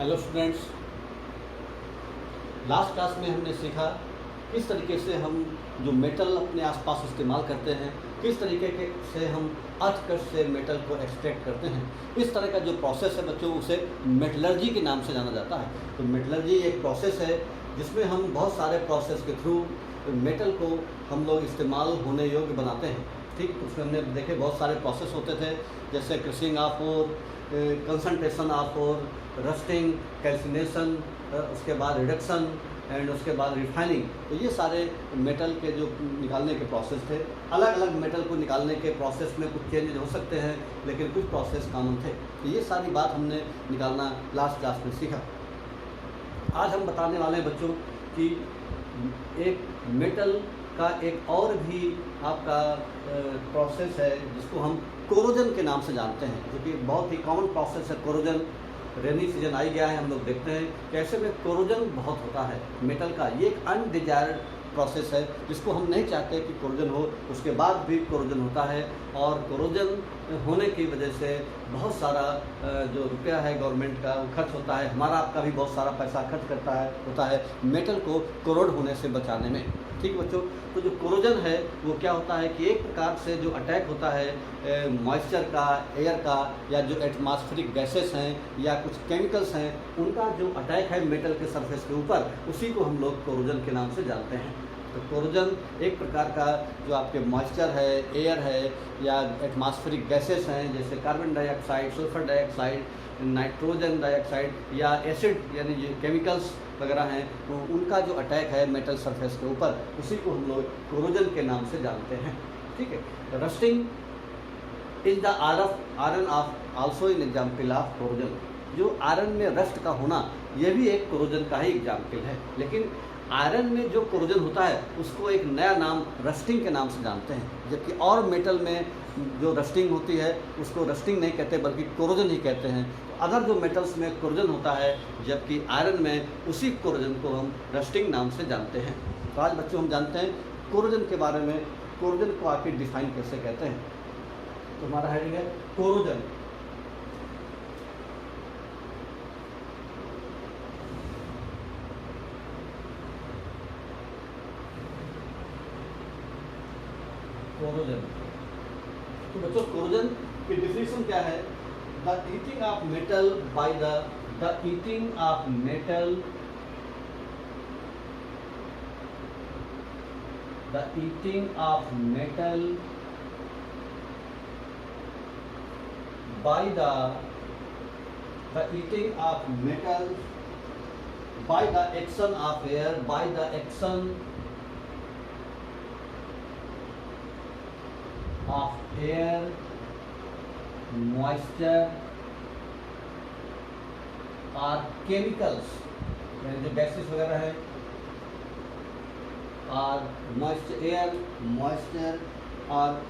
Hello students, last class में हमने सीखा किस तरीके से हम जो मेटल अपने आसपास इस्तेमाल करते हैं, किस तरीके से हम अर्थकश से मेटल को एक्सट्रैक्ट करते हैं। इस तरह का जो प्रोसेस है बच्चों, उसे मेटलर्जी के नाम से जाना जाता है। तो मेटलर्जी एक प्रोसेस है जिसमें हम बहुत सारे प्रोसेस के थ्रू मेटल को हम लोग इस्तेमाल होने योग्य बनाते हैं। ठीक, उसमें हमने देखे बहुत सारे प्रोसेस होते थे, जैसे crushing of ore, concentration of ore, roasting, calcination, उसके बाद रिडक्शन एंड उसके बाद रिफाइनिंग। तो ये सारे मेटल के जो निकालने के प्रोसेस थे। अलग अलग मेटल को निकालने के प्रोसेस में कुछ चेंजेस हो सकते हैं, लेकिन कुछ प्रोसेस कॉमन थे। तो ये सारी बात हमने निकालना लास्ट क्लास में सीखा। आज हम बताने वाले हैं बच्चों कि एक मेटल का एक और भी आपका प्रोसेस है जिसको हम कोरोजन के नाम से जानते हैं, जो कि बहुत ही कॉमन प्रोसेस है। कोरोजन, रेनी सीजन आ गया है, हम लोग देखते हैं कैसे में कोरोजन बहुत होता है मेटल का। ये एक अनडिजायर्ड प्रोसेस है जिसको हम नहीं चाहते कि कोरोजन हो, उसके बाद भी कोरोजन होता है। और कोरोजन होने की वजह से बहुत सारा जो रुपया है गवर्नमेंट का वो खर्च होता है, हमारा आपका भी बहुत सारा पैसा खर्च होता है मेटल को कोरोड होने से बचाने में। ठीक बच्चों, तो जो कोरोजन है वो क्या होता है कि एक प्रकार से जो अटैक होता है मॉइस्चर का, एयर का, या जो एटमॉस्फेरिक गैसेस हैं या कुछ केमिकल्स हैं, उनका जो अटैक है मेटल के सरफेस के ऊपर, उसी को हम लोग कोरोजन के नाम से जानते हैं। तो कोरोजन एक प्रकार का जो आपके मॉइस्चर है, एयर है, या एटमॉस्फेरिक गैसेस हैं जैसे carbon dioxide, sulphur dioxide, nitrogen dioxide या एसिड यानी जो केमिकल्स वगैरह हैं, तो उनका जो अटैक है मेटल सरफेस के ऊपर, उसी को हम लोग कोरोजन के नाम से जानते हैं। ठीक है, rusting is the iron of also in example of corrosion. जो आयरन में रस्ट का होना, यह भी एक कोरोजन का ही एग्जाम्पल है। लेकिन आयरन में जो कोरोजन होता है उसको एक नया नाम रस्टिंग के नाम से जानते हैं, जबकि और मेटल में जो रस्टिंग होती है उसको रस्टिंग नहीं कहते बल्कि कोरोजन ही कहते हैं। तो अगर जो मेटल्स में कोरोजन होता है, जबकि आयरन में उसी कोरोजन को हम रस्टिंग नाम से जानते हैं। तो आज बच्चों हम जानते हैं कोरोजन के बारे में। कोरोजन को आखिर डिफाइन कैसे कहते हैं। तो हमारा हेडिंग है कोरोजन। कोरोजन, तो बच्चों कोरोजन की डिफिनेशन क्या है? The eating of metal by the eating of metal, the eating of metal by the eating of metal by the action of air, bye the action of air, moisture और chemicals, यानी जो gases वगैरह है, और moisture, air, moisture और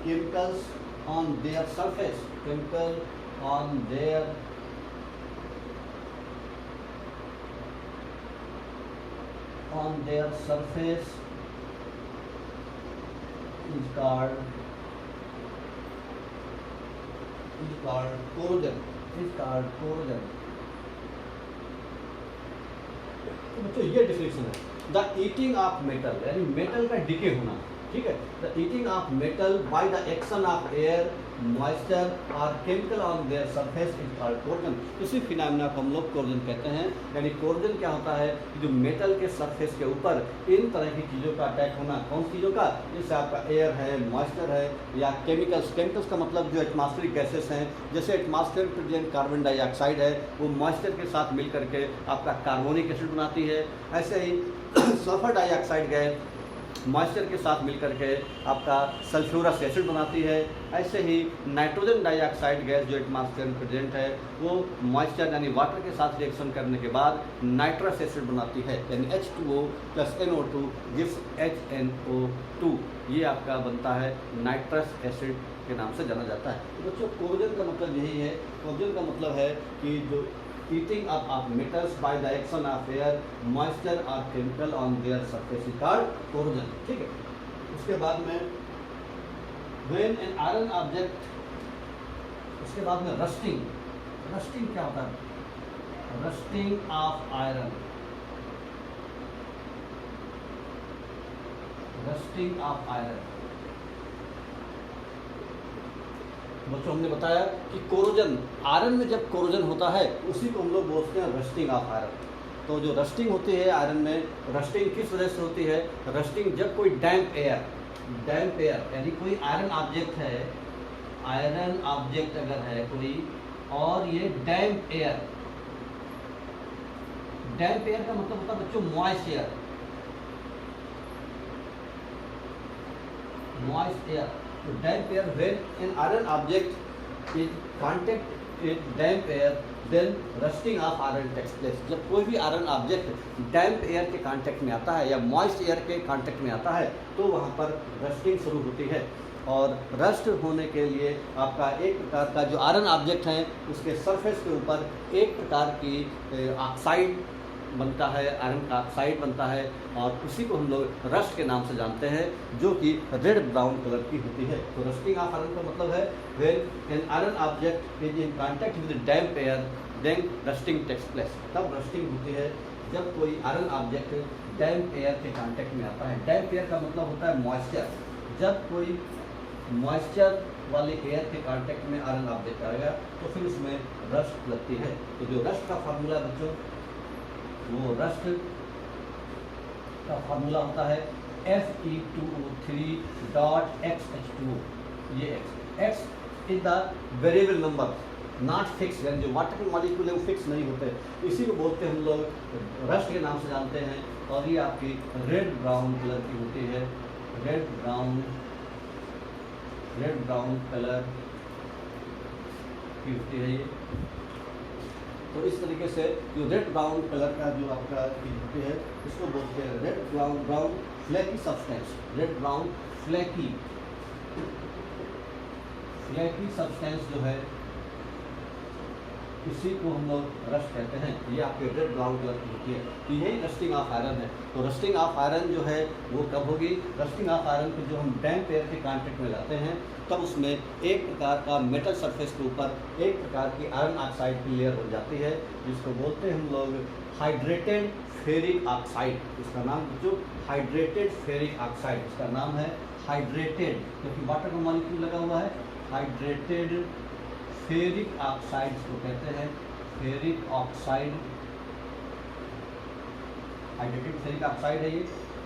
chemicals on their surface, chemical on their surface is called corrosion, तो बच्चों ये डिफिनेशन है। द ईटिंग ऑफ मेटल यानी मेटल का डिके होना। ठीक है, the eating of metal by the action of air, moisture और chemical on their surface is called corrosion. इसी फिनोमेना को हम लोग कोरोजन कहते हैं। यानी कोरोजन क्या होता है कि जो मेटल के सरफेस के ऊपर इन तरह की चीज़ों का अटैक होना। कौन सी चीज़ों का? जैसे आपका एयर है, मॉइस्चर है, या केमिकल्स। केमिकल्स का मतलब जो एटमॉस्फेरिक गैसेस हैं, जैसे एटमॉस्फेयर प्रेजेंट कार्बन डाइऑक्साइड है, वो मॉइस्चर के साथ मिल करके आपका कार्बोनिक एसिड बनाती है। ऐसे ही सल्फर डाइऑक्साइड गैस मॉइस्चर के साथ मिलकर के आपका सल्फ्यूरस एसिड बनाती है। ऐसे ही नाइट्रोजन डाइऑक्साइड गैस जो एटमॉस्फेयर में प्रेजेंट है, वो मॉइस्चर यानी वाटर के साथ रिएक्शन करने के बाद नाइट्रस एसिड बनाती है, यानी H2O plus NO2 gives HNO2। ये आपका बनता है नाइट्रस एसिड के नाम से जाना जाता है। तो बच्चों कोरोजन का मतलब यही है। कोरोजन का मतलब है कि जो eating up of metals by the action of air, moisture or chemical on their surface is called corrosion। ठीक है, उसके बाद में when an iron object, उसके बाद में रस्टिंग। रस्टिंग क्या होता है? Rusting of iron, rusting of iron. बच्चों हमने बताया कि कोरोजन, आयरन में जब कोरोजन होता है उसी को हम लोग बोलते हैं रस्टिंग ऑफ आयरन। तो जो रस्टिंग होती है आयरन में, रस्टिंग किस वजह से होती है? रस्टिंग जब कोई डैम्प एयर, डैम्प एयर यानी कोई आयरन ऑब्जेक्ट है, आयरन ऑब्जेक्ट अगर है कोई और ये डैम्प एयर, डैम्प एयर का मतलब होता है बच्चों मॉइस्ट एयर, मॉइस्ट एयर। तो damp air, when an iron object is contact with damp air then rusting of iron takes place. जब कोई भी आयरन ऑब्जेक्ट डैम्प एयर के कांटेक्ट में आता है या मॉइस्ट एयर के कांटेक्ट में आता है तो वहाँ पर रस्टिंग शुरू होती है। और रस्ट होने के लिए आपका एक प्रकार का जो आयरन ऑब्जेक्ट है उसके सरफेस के ऊपर एक प्रकार की ऑक्साइड बनता है, आयरन का ऑक्साइड बनता है और उसी को हम लोग रस्ट के नाम से जानते हैं, जो कि रेड ब्राउन कलर की होती है। तो रस्टिंग ऑफ आयरन का मतलब है when an iron object is in contact with damp air then rusting takes place. तब रस्टिंग होती है जब कोई आयरन ऑब्जेक्ट डैम्प एयर के कांटेक्ट में आता है। डैम्प एयर का मतलब होता है मॉइस्चर। जब कोई मॉइस्चर वाले एयर के कांटेक्ट में आयरन ऑब्जेक्ट आएगा तो फिर उसमें रस्ट लगती है। तो जो रस्ट का फार्मूला बच्चों, वो रस्ट का फार्मूला होता है Fe2O3.XH2O। ये X is the variable number, not fix, यानी जो वाटर के मॉलिक्यूल है वो फिक्स नहीं होते, इसी को बोलते हैं हम लोग रस्ट के नाम से जानते हैं। और ये आपकी रेड ब्राउन कलर की होती है, रेड ब्राउन कलर की होती है ये। तो इस तरीके से जो रेड ब्राउन कलर का जो आपका होती है इसको बोलते हैं red brown flaky substance. Red brown flaky substance जो है इसी को हम लोग रस्ट कहते हैं। ये आपके रेड ब्राउन कलर की होती है। तो यही रस्टिंग ऑफ आयरन है। तो रस्टिंग ऑफ आयरन जो है वो कब होगी? रस्टिंग ऑफ आयरन को जो हम डैम्प एयर के कांटेक्ट में लाते हैं तब उसमें एक प्रकार का मेटल सरफेस के ऊपर एक प्रकार की आयरन ऑक्साइड की लेयर बन जाती है, जिसको बोलते हैं हम लोग हाइड्रेटेड फेरिक ऑक्साइड। इसका नाम जो हाइड्रेटेड फेरिक ऑक्साइड, इसका नाम है हाइड्रेटेड, क्योंकि वाटर का मॉलिक्यूल लगा हुआ है। हाइड्रेटेड फेरिक ऑक्साइड को कहते हैं, ferric oxide, hydrated ferric oxide है ये।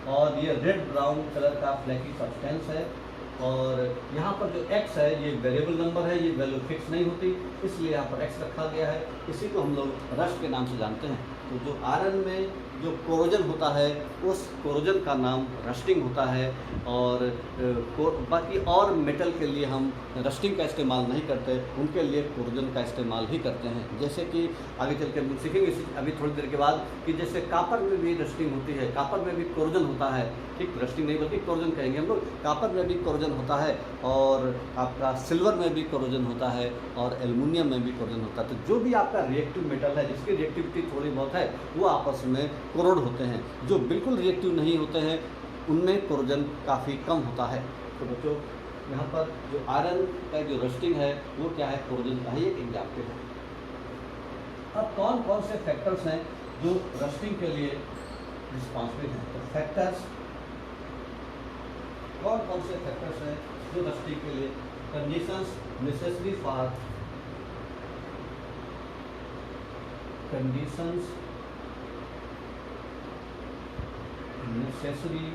और ये रेड ब्राउन कलर का फ्लैकी सब्सटेंस है। और यहाँ पर जो x है ये वेरिएबल नंबर है, ये वैल्यू फिक्स नहीं होती, इसलिए यहाँ पर x रखा गया है। इसी को हम लोग रस्ट के नाम से जानते हैं। तो जो आयरन में जो कोरोजन होता है उस कोरोजन का नाम रस्टिंग होता है। और बाकी और मेटल के लिए हम रस्टिंग का इस्तेमाल नहीं करते, उनके लिए कोरोजन का इस्तेमाल ही करते हैं। जैसे कि आगे चल के हम सीखेंगे अभी थोड़ी देर के बाद कि जैसे कापर में भी रस्टिंग होती है, कापर में भी कोरोजन होता है। ठीक, रस्टिंग नहीं बल्कि कोरोजन कहेंगे हम लोग। कापर में भी कोरोजन होता है और आपका सिल्वर में भी कोरोजन होता है और एल्युमिनियम में भी कोरोजन होता है। तो जो भी आपका रिएक्टिव मेटल है जिसकी रिएक्टिविटी थोड़ी बहुत है वो आपस में कोरोड होते हैं। जो बिल्कुल रिएक्टिव नहीं होते हैं उनमें कोरोजन काफ़ी कम होता है। तो बच्चों यहाँ पर जो आयरन का जो रस्टिंग है वो क्या है? कोरोजन का ही एक एग्जाम्पल है। अब कौन कौन से फैक्टर्स हैं जो रस्टिंग के लिए रिस्पॉन्सिबल हैं? तो फैक्टर्स, कौन कौन से फैक्टर्स हैं जो रस्टिंग के लिए? Conditions necessary for, conditions necessary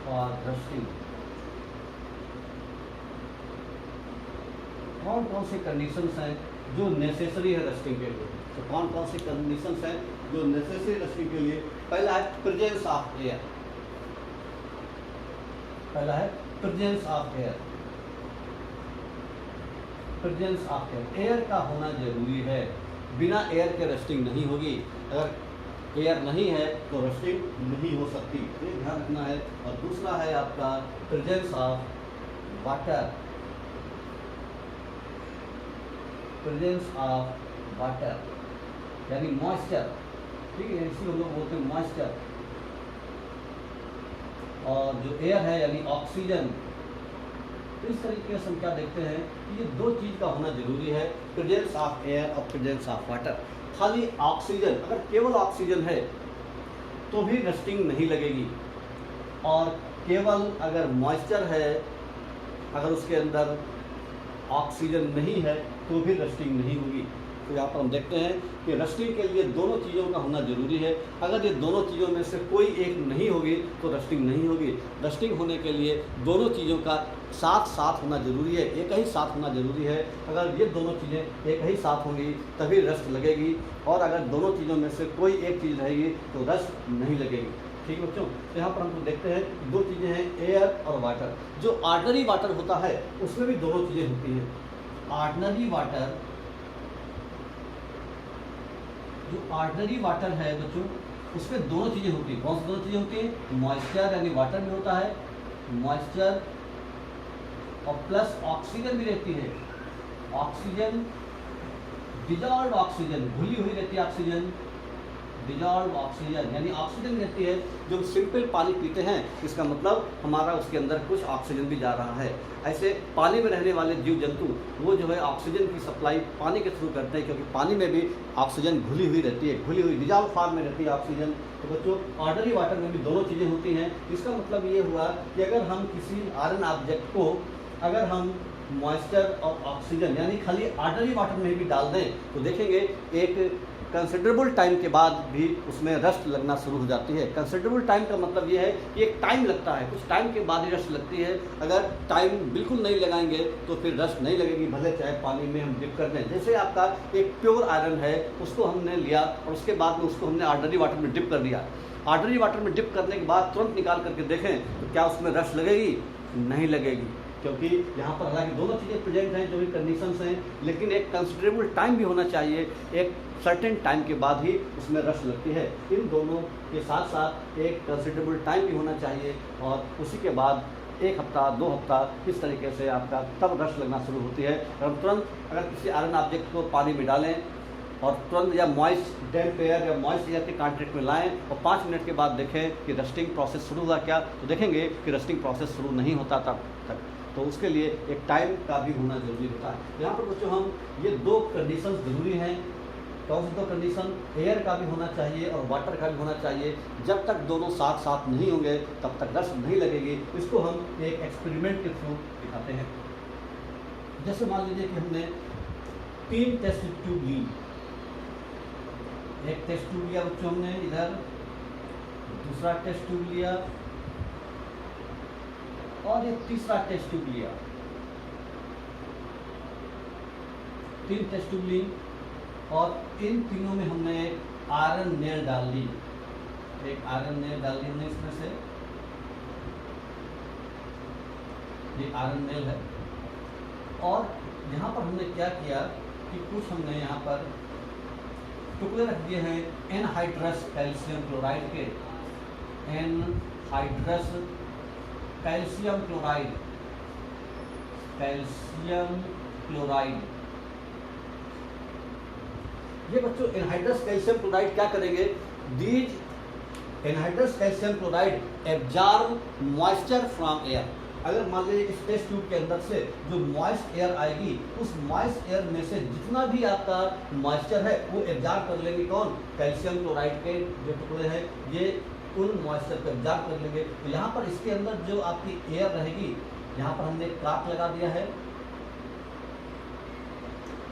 for rusting. कौन कौन सी कंडीशंस हैं जो नेसेसरी है रस्टिंग के लिए? तो कौन कौन सी कंडीशंस हैं जो नेसेसरी रस्टिंग के लिए? पहला है प्रेजेंस ऑफ एयर, पहला है presence of air, presence of air, air का होना जरूरी है। बिना एयर के रस्टिंग नहीं होगी। अगर एयर नहीं है तो रस्टिंग नहीं हो सकती, ये ध्यान रखना है। और दूसरा है आपका presence of water, presence of water यानी मॉइस्चर। ठीक है, इसी को लोग बोलते हैं मॉइस्चर। और जो एयर है यानी ऑक्सीजन, तो इस तरीके से हम क्या देखते हैं कि ये दो चीज़ का होना जरूरी है, प्रेजेंस ऑफ एयर और प्रेजेंस ऑफ वाटर। खाली ऑक्सीजन, अगर केवल ऑक्सीजन है तो भी रस्टिंग नहीं लगेगी, और केवल अगर मॉइस्चर है, अगर उसके अंदर ऑक्सीजन नहीं है तो भी रस्टिंग नहीं होगी। तो यहाँ पर हम देखते हैं कि रस्टिंग के लिए दोनों चीज़ों का होना जरूरी है। अगर ये दोनों चीज़ों में से कोई एक नहीं होगी तो रस्टिंग नहीं होगी। रस्टिंग होने के लिए दोनों चीज़ों का साथ साथ होना जरूरी है, एक ही साथ होना जरूरी है। अगर ये दोनों चीज़ें एक ही साथ होंगी तभी रस्ट लगेगी, और अगर दोनों चीज़ों में से कोई एक चीज़ रहेगी तो रस्ट नहीं लगेगी। ठीक है बच्चों, तो यहाँ पर हम देखते हैं दो चीज़ें हैं, एयर और वाटर। जो ऑर्डिनरी वाटर होता है उसमें भी दोनों चीज़ें होती हैं। ऑर्डिनरी वाटर, जो ऑर्डिनरी वाटर है बच्चों, उसमें दोनों चीज़ें होती हैं। कौन सी दोनों चीज़ें होती हैं? मॉइस्चर यानी वाटर भी होता है, मॉइस्चर, और प्लस ऑक्सीजन भी रहती है। ऑक्सीजन, डिजॉल्व ऑक्सीजन, घुली हुई रहती है ऑक्सीजन, डिजॉल्व ऑक्सीजन यानी ऑक्सीजन रहती है। जो हम सिंपल पानी पीते हैं इसका मतलब हमारा उसके अंदर कुछ ऑक्सीजन भी जा रहा है। ऐसे पानी में रहने वाले जीव जंतु वो जो है ऑक्सीजन की सप्लाई पानी के थ्रू करते हैं, क्योंकि पानी में भी ऑक्सीजन घुली हुई रहती है, घुली हुई डिजॉल्व फॉर्म में रहती है ऑक्सीजन। तो बच्चों ऑर्डिनरी वाटर में भी दोनों चीज़ें होती हैं। इसका मतलब ये हुआ कि अगर हम किसी आयरन ऑब्जेक्ट को, अगर हम मॉइस्चर और ऑक्सीजन यानी खाली ऑर्डिनरी वाटर में भी डाल दें तो देखेंगे एक कंसिडरेबल टाइम के बाद भी उसमें रस्ट लगना शुरू हो जाती है। कंसिडरेबल टाइम का मतलब ये है कि एक टाइम लगता है, कुछ टाइम के बाद ही रस्ट लगती है। अगर टाइम बिल्कुल नहीं लगाएंगे तो फिर रस्ट नहीं लगेगी, भले चाहे पानी में हम डिप कर दें। जैसे आपका एक प्योर आयरन है, उसको हमने लिया और उसके बाद में उसको हमने ऑर्डिनरी वाटर में डिप कर दिया। ऑर्डिनरी वाटर में डिप करने के बाद तुरंत निकाल करके देखें तो क्या उसमें रस्ट लगेगी? नहीं लगेगी, क्योंकि यहाँ पर हालांकि दोनों चीज़ें प्रेजेंट हैं, जो भी कंडीशंस हैं, लेकिन एक कंसिडरेबल टाइम भी होना चाहिए। एक सर्टेन टाइम के बाद ही उसमें रस्ट लगती है। इन दोनों के साथ साथ एक कंसिडरेबल टाइम भी होना चाहिए, और उसी के बाद 1 हफ्ता 2 हफ्ता इस तरीके से आपका तब रस्ट लगना शुरू होती है। हम तुरंत अगर किसी आयरन ऑब्जेक्ट को पानी में डालें और तुरंत या मॉइस्ट डैम्प एयर या मॉइस्ट एयर के कॉन्टैक्ट में लाएं और 5 मिनट के बाद देखें कि रस्टिंग प्रोसेस शुरू हुआ क्या, तो देखेंगे कि रस्टिंग प्रोसेस शुरू नहीं होता तब तक। तो उसके लिए एक टाइम का भी होना जरूरी होता है। यहाँ पर बच्चों हम ये दो कंडीशन जरूरी हैं। कौन सी दो कंडीशन? एयर का भी होना चाहिए और वाटर का भी होना चाहिए। जब तक दोनों साथ साथ नहीं होंगे तब तक रस्ट नहीं लगेगी। इसको हम एक एक्सपेरिमेंट के थ्रू दिखाते हैं। जैसे मान लीजिए कि हमने 3 टेस्ट ट्यूब ली। एक टेस्ट ट्यूब लिया बच्चों हमने इधर, दूसरा टेस्ट ट्यूब लिया और एक तीसरा टेस्ट ट्यूब लिया। 3 टेस्ट ट्यूब ली और इन तीनों में हमने एक आयरन नेल डाल दी। एक आयरन नेल डाल दी हमने इसमें से, ये आयरन नेल है। और यहाँ पर हमने क्या किया कि कुछ हमने यहाँ पर टुकड़े रख दिए हैं एनहाइड्रस कैल्शियम क्लोराइड के। Anhydrous calcium chloride, calcium chloride. ये बच्चों एनहाइड्रस कैल्शियम क्लोराइड क्या करेंगे? These anhydrous calcium chloride absorb moisture from air. अगर मान लीजिए इस टेस्ट ट्यूब के अंदर से जो मॉइस्ट एयर आएगी, उस मॉइस्ट एयर में से जितना भी आपका मॉइस्चर है वो एब्जॉर्ब कर लेंगे। कौन? कैल्शियम क्लोराइड के जो टुकड़े हैं ये उन मॉइस्चर को एब्जॉर्ब कर लेंगे। तो यहाँ पर इसके अंदर जो आपकी एयर रहेगी, यहाँ पर हमने काट लगा दिया है,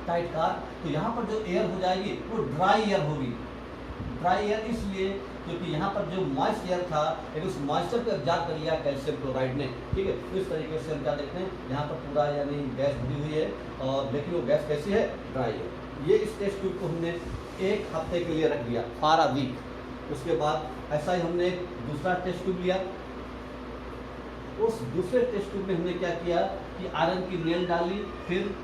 टाइट काट। तो यहाँ पर जो एयर हो जाएगी वो ड्राई एयर होगी। ड्राई एयर इसलिए क्योंकि यहाँ पर जो मॉइस्ट एयर था लेकिन उस मॉइस्चर को एब्जॉर्ब कर लिया कैल्शियम क्लोराइड ने। ठीक है, तो इस तरीके से हम क्या देखते हैं, यहाँ पर पूरा यानी गैस भरी हुई है और लेकिन वो गैस कैसी है? ड्राई है। ये इस टेस्ट ट्यूब को हमने 1 हफ्ते के लिए रख दिया, फॉर अ वीक। उसके बाद ऐसा ही हमने दूसरा टेस्ट ट्यूब लिया। उस दूसरे टेस्ट ट्यूब में हमने क्या किया कि आयरन की नेल डाली, फिर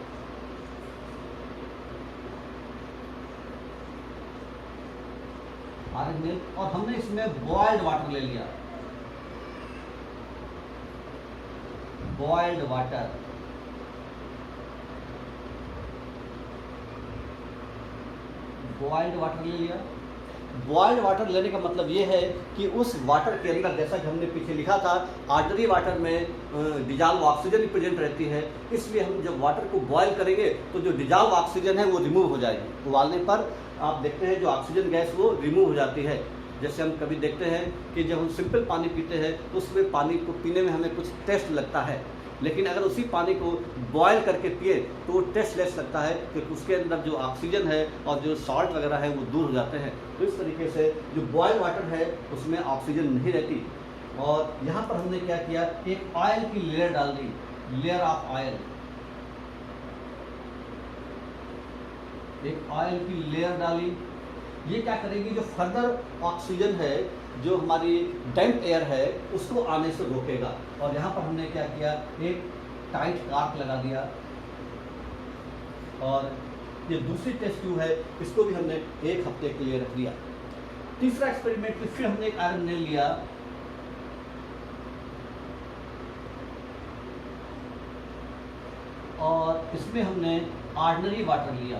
आयरन नेल, और हमने इसमें बॉइल्ड वाटर ले लिया। बॉइल्ड वाटर, बॉइल्ड वाटर ले लिया। बॉयल्ड वाटर लेने का मतलब ये है कि उस वाटर के अंदर, जैसा कि हमने पीछे लिखा था, ऑर्डिनरी वाटर में डिजॉल्व ऑक्सीजन भी प्रेजेंट रहती है, इसलिए हम जब वाटर को बॉयल करेंगे तो जो डिजॉल्व ऑक्सीजन है वो रिमूव हो जाएगी। उबालने पर आप देखते हैं जो ऑक्सीजन गैस वो रिमूव हो जाती है। जैसे हम कभी देखते हैं कि जब हम सिंपल पानी पीते हैं तो उसमें पानी को पीने में हमें कुछ टेस्ट लगता है, लेकिन अगर उसी पानी को बॉयल करके पिए तो वो टेस्टलेस लगता है, क्योंकि उसके अंदर जो ऑक्सीजन है और जो सॉल्ट वगैरह है वो दूर हो जाते हैं। तो इस तरीके से जो बॉयल वाटर है उसमें ऑक्सीजन नहीं रहती। और यहाँ पर हमने क्या किया, एक ऑयल की लेयर डाल दी, लेयर ऑफ ऑयल, एक ऑयल की लेयर डाली। ये क्या करेगी, जो फर्दर ऑक्सीजन है, जो हमारी डैम्प एयर है, उसको आने से रोकेगा। और यहाँ पर हमने क्या किया, एक टाइट कार्क लगा दिया। और ये दूसरी टेस्ट ट्यूब है, इसको भी हमने 1 हफ्ते के लिए रख दिया। तीसरा एक्सपेरिमेंट में फिर हमने एक आयरन नेल लिया और इसमें हमने ऑर्डिनरी वाटर लिया,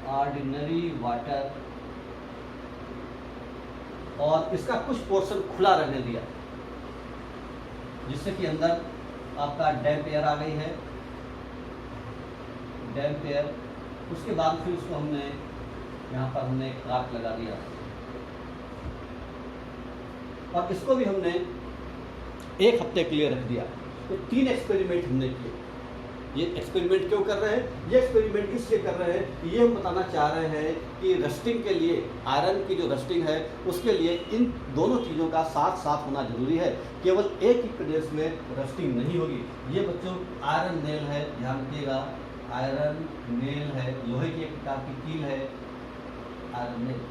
ऑर्डिनरी वाटर, और इसका कुछ पोर्शन खुला रहने दिया, जिससे कि अंदर आपका डैम्प एयर आ गई है, डैम्प एयर। उसके बाद फिर उसको हमने यहाँ पर हमने कार्क लगा दिया और इसको भी हमने 1 हफ्ते के लिए रख दिया। तो 3 एक्सपेरिमेंट हमने किए। ये एक्सपेरिमेंट क्यों कर रहे हैं, ये एक्सपेरिमेंट इसलिए कर रहे हैं कि ये हम बताना चाह रहे हैं कि रस्टिंग के लिए, आयरन की जो रस्टिंग है उसके लिए इन दोनों चीज़ों का साथ साथ होना जरूरी है। केवल एक ही प्रदेश में रस्टिंग नहीं होगी। ये बच्चों आयरन नेल है, ध्यान रखिएगा, आयरन नेल है, लोहे की एक प्रकार की कील है, आयरन नेल,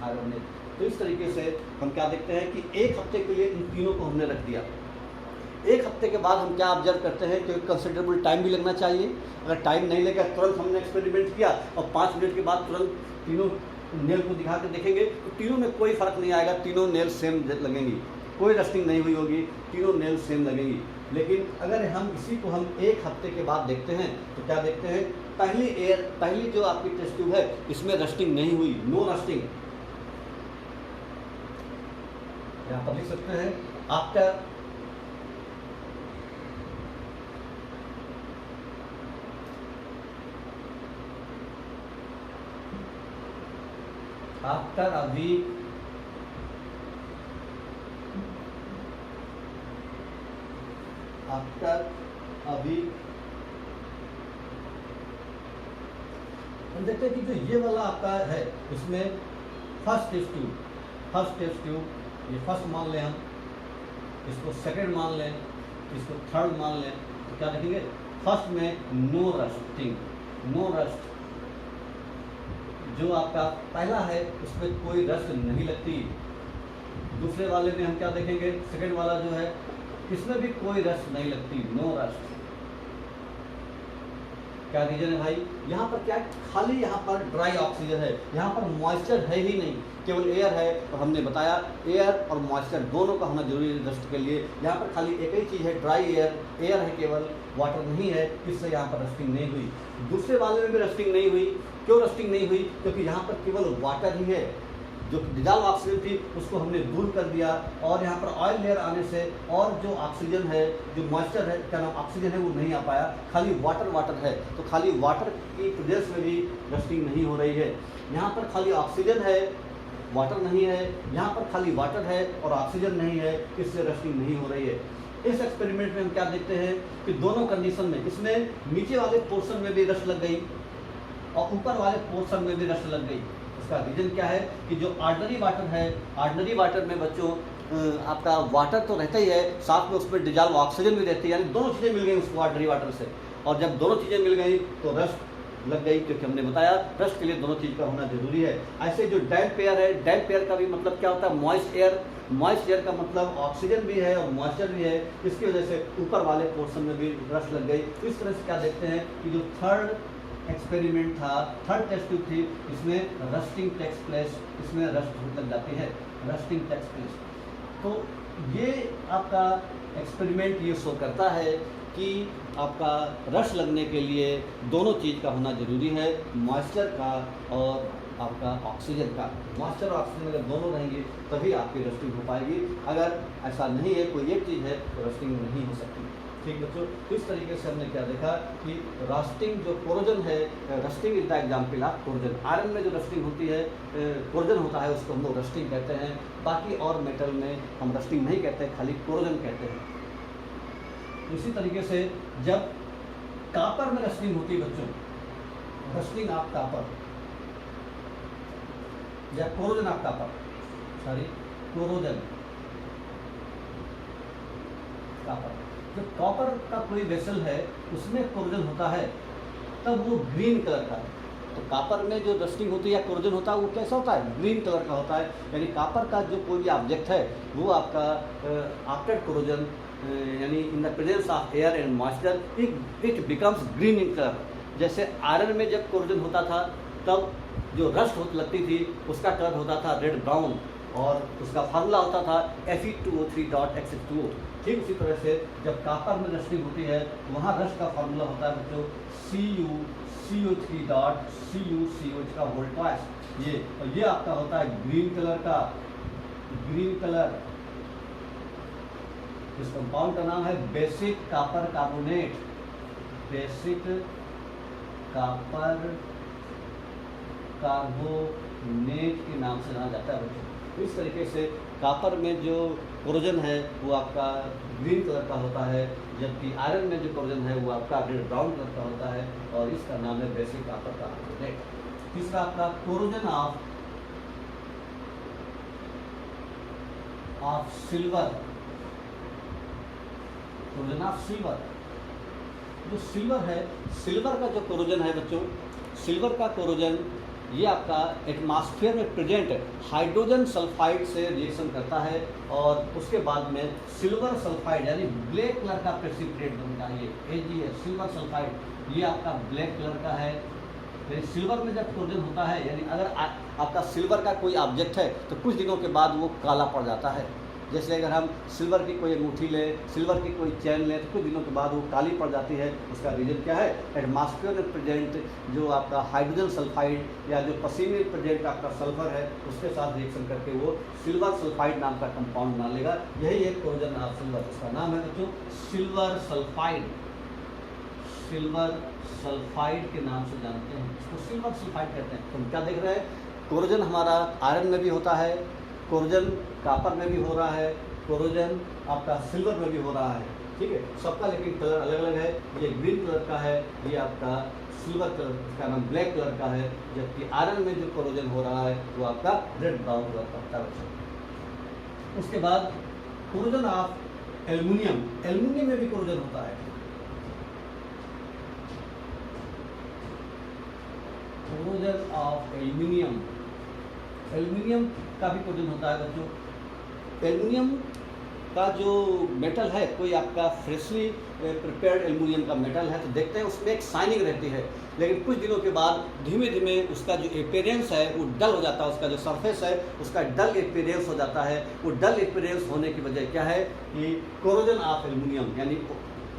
आयरन नेल। तो इस तरीके से हम क्या देखते हैं कि 1 हफ्ते के लिए इन तीनों को हमने रख दिया। 1 हफ्ते के बाद हम क्या ऑब्जर्व करते हैं कि कंसिडरेबल टाइम भी लगना चाहिए। अगर टाइम नहीं लगा, तुरंत हमने एक्सपेरिमेंट किया और 5 मिनट के बाद तुरंत तीनों नेल को दिखा के देखेंगे तो तीनों में कोई फ़र्क नहीं आएगा, तीनों नेल सेम लगेंगी, कोई रस्टिंग नहीं हुई होगी, तीनों नेल सेम लगेंगी। लेकिन अगर हम इसी को हम 1 हफ्ते के बाद देखते हैं तो क्या देखते हैं, पहली जो आपकी टेस्ट ट्यूब है इसमें रस्टिंग नहीं हुई, नो रस्टिंग। यहाँ पर लिख सकते हैं after after a week, after a week, हम देखते हैं कि जो ये वाला आपका है इसमें फर्स्ट टेस्ट ट्यूब, ये फर्स्ट मान लें हम, इसको सेकंड मान लें, इसको थर्ड मान लें, तो क्या देखेंगे, फर्स्ट में नो रस्टिंग, नो रस्ट। जो आपका पहला है उसमें कोई रस्ट नहीं लगती। दूसरे वाले में हम क्या देखेंगे, सेकंड वाला जो है इसमें भी कोई रस्ट नहीं लगती, नो रस्ट। क्या रीजन है भाई, यहाँ पर क्या, खाली यहाँ पर ड्राई ऑक्सीजन है, यहाँ पर मॉइस्चर है ही नहीं, केवल एयर है। और हमने बताया एयर और मॉइस्चर दोनों का होना जरूरी है रस्ट के लिए। यहाँ पर खाली एक ही चीज़ है, ड्राई एयर है केवल, वाटर नहीं है, इससे यहाँ पर रस्टिंग नहीं हुई। दूसरे वाले में भी रस्टिंग नहीं हुई। क्यों रस्टिंग नहीं हुई, क्योंकि यहाँ पर केवल वाटर ही है, जो डिजॉल्व ऑक्सीजन थी उसको हमने दूर कर दिया और यहाँ पर ऑयल लेयर आने से और जो ऑक्सीजन है, जो मॉइस्चर है, क्या नाम ऑक्सीजन है, वो नहीं आ पाया, खाली वाटर है। तो खाली वाटर की प्रदेश में भी रस्टिंग नहीं हो रही है। यहाँ पर खाली ऑक्सीजन है, वाटर नहीं है, यहाँ पर खाली वाटर है और ऑक्सीजन नहीं है, इससे रस्टिंग नहीं हो रही है। इस एक्सपेरिमेंट में हम क्या देखते हैं कि दोनों कंडीशन में, इसमें नीचे वाले पोर्शन में भी रस्ट लग गई और ऊपर वाले पोर्शन में भी रस्ट लग गई। इसका रीजन क्या है कि जो ऑर्डिनरी वाटर है, ऑर्डिनरी वाटर में बच्चों आपका वाटर तो रहता ही है, साथ में उसमें डिजॉल्व ऑक्सीजन भी रहती है, यानी दोनों चीज़ें मिल गई उसको ऑर्डिनरी वाटर से। और जब दोनों चीज़ें मिल गई तो रस्ट लग गई, क्योंकि हमने बताया रस्ट के लिए दोनों चीज़ का होना जरूरी है। ऐसे जो डैम्प एयर है, डैम्प एयर का भी मतलब क्या होता है, मॉइस्ट एयर। मॉइस्ट एयर का मतलब ऑक्सीजन भी है और मॉइस्चर भी है, इसकी वजह से ऊपर वाले पोर्शन में भी रस्ट लग गई। इस तरह से क्या देखते हैं कि जो थर्ड एक्सपेरिमेंट था, थर्ड टेस्ट ट्यूब थी, इसमें रस्टिंग टेक्स प्लेस, इसमें रस्ट लग जाती है, रस्टिंग टेक्स प्लेस। तो ये आपका एक्सपेरिमेंट ये शो करता है कि आपका रस्ट लगने के लिए दोनों चीज़ का होना ज़रूरी है, मॉइस्चर का और आपका ऑक्सीजन का। मॉइस्चर और ऑक्सीजन अगर दोनों रहेंगे तभी आपकी रस्टिंग हो पाएगी। अगर ऐसा नहीं है, कोई एक चीज़ है, तो रस्टिंग नहीं हो सकती। ठीक बच्चों, इस तरीके से हमने क्या देखा कि रस्टिंग जो कोरोजन है, rusting is the example of corrosion. Iron में जो रस्टिंग होती है, कोरोजन होता है, उसको हम लोग रस्टिंग कहते हैं। बाकी और मेटल में हम रस्टिंग नहीं कहते, खाली कोरोजन कहते हैं। इसी तरीके से जब कापर में रस्टिंग होती है बच्चों, रस्टिंग ऑफ कापर या corrosion of copper, sorry corrosion copper, जब कॉपर का कोई वेसल है उसमें कोरोजन होता है तब वो ग्रीन कलर का है। तो कापर में जो रस्टिंग होती है या कोरोजन होता है वो कैसा होता है, ग्रीन कलर का होता है। यानी कापर का जो कोई भी ऑब्जेक्ट है वो आपका आफ्टर कोरोजन यानी in the presence of air and moisture it becomes green in colour. जैसे आयरन में जब कोरोजन होता था तब जो रस्ट लगती थी उसका कलर होता था रेड ब्राउन, और उसका फार्मूला होता था Fe2O3.X2O। ठीक उसी तरह से जब कापर में रस्टिंग होती है वहाँ रस्ट का फार्मूला होता है बच्चों CuCO3.CuCO का होल ट्वाइस, ये, और ये आपका होता है ग्रीन कलर का, ग्रीन कलर। इस कंपाउंड का नाम है basic copper carbonate, basic copper carbonate के नाम से जाना जाता है बच्चों। इस तरीके से कापर में जो कोरोजन है वो आपका ग्रीन कलर का होता है, जबकि आयरन में जो कोरोजन है वो आपका रेड ब्राउन कलर का होता है, और इसका नाम है बेसिक कापर कार्बोनेट। तीसरा आपका corrosion of silver, corrosion of silver. जो सिल्वर है, सिल्वर का जो कोरोजन है बच्चों, सिल्वर का कोरोजन ये आपका एटमॉस्फेयर में प्रेजेंट हाइड्रोजन सल्फाइड से रिएक्शन करता है, और उसके बाद में सिल्वर सल्फाइड यानी ब्लैक कलर का प्रेसिपिटेट बनता है। ये है सिल्वर सल्फाइड, ये आपका ब्लैक कलर का है। तो सिल्वर में जब कोरोजन होता है, यानी अगर आपका सिल्वर का कोई ऑब्जेक्ट है तो कुछ दिनों के बाद वो काला पड़ जाता है। जैसे अगर हम सिल्वर की कोई अंगूठी लें, सिल्वर की कोई चैन लें, तो कुछ दिनों के बाद वो काली पड़ जाती है। उसका रीजन क्या है, एटमॉस्फेयर में प्रेजेंट जो आपका हाइड्रोजन सल्फाइड या जो पसीने में प्रेजेंट आपका सल्फर है उसके साथ रिएक्शन करके वो सिल्वर सल्फाइड नाम का कंपाउंड बना लेगा। यही एक कोरोजन ऑफ सिल्वर, उसका नाम है बच्चों सिल्वर सल्फाइड। सिल्वर सल्फाइड के नाम से जानते हैं, इसको सिल्वर सल्फाइड कहते हैं। तो हम क्या देख रहे हैं, कोरोजन हमारा आयरन में भी होता है, कोरोजन कापर में भी हो रहा है, कोरोजन आपका सिल्वर में भी हो रहा है। ठीक है, सबका लेकिन कलर अलग अलग है। ये ग्रीन कलर का है, ये आपका सिल्वर कलर, इसका नाम ब्लैक कलर का है, जबकि आयरन में जो कोरोजन हो रहा है वो आपका रेड ब्राउन कलर का होता है। उसके बाद कोरोजन ऑफ एल्युमिनियम, एल्युमिनियम में भी कोरोजन होता है। कोरोजन ऑफ एल्युमिनियम, एल्युमिनियम का भी कोरोजन होता है बच्चों। एल्युमिनियम का जो मेटल है, कोई आपका फ्रेशली प्रिपेयर्ड एल्युमिनियम का मेटल है, तो देखते हैं उसमें एक शाइनिंग रहती है, लेकिन कुछ दिनों के बाद धीमे धीमे उसका जो अपीयरेंस है वो डल हो जाता है, उसका जो सरफेस है उसका डल अपीयरेंस हो जाता है। वो डल अपीयरेंस होने की वजह क्या है कि कोरोजन ऑफ एल्युमिनियम, यानी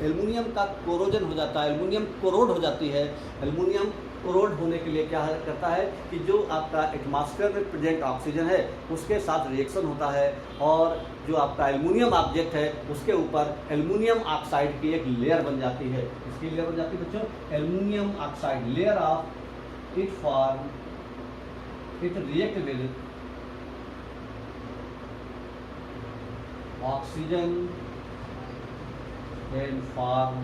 एल्युमिनियम का कोरोजन हो जाता है, एल्युमिनियम कोरोड हो जाती है। एल्युमिनियम कोरोड होने के लिए क्या करता है कि जो आपका एटमॉस्फेयर में प्रेजेंट ऑक्सीजन है उसके साथ रिएक्शन होता है, और जो आपका एल्युमिनियम ऑब्जेक्ट है उसके ऊपर एल्युमिनियम ऑक्साइड की एक लेयर बन जाती है। इसकी लेयर बन जाती है बच्चों aluminium oxide, layer of it form, it react with oxygen and form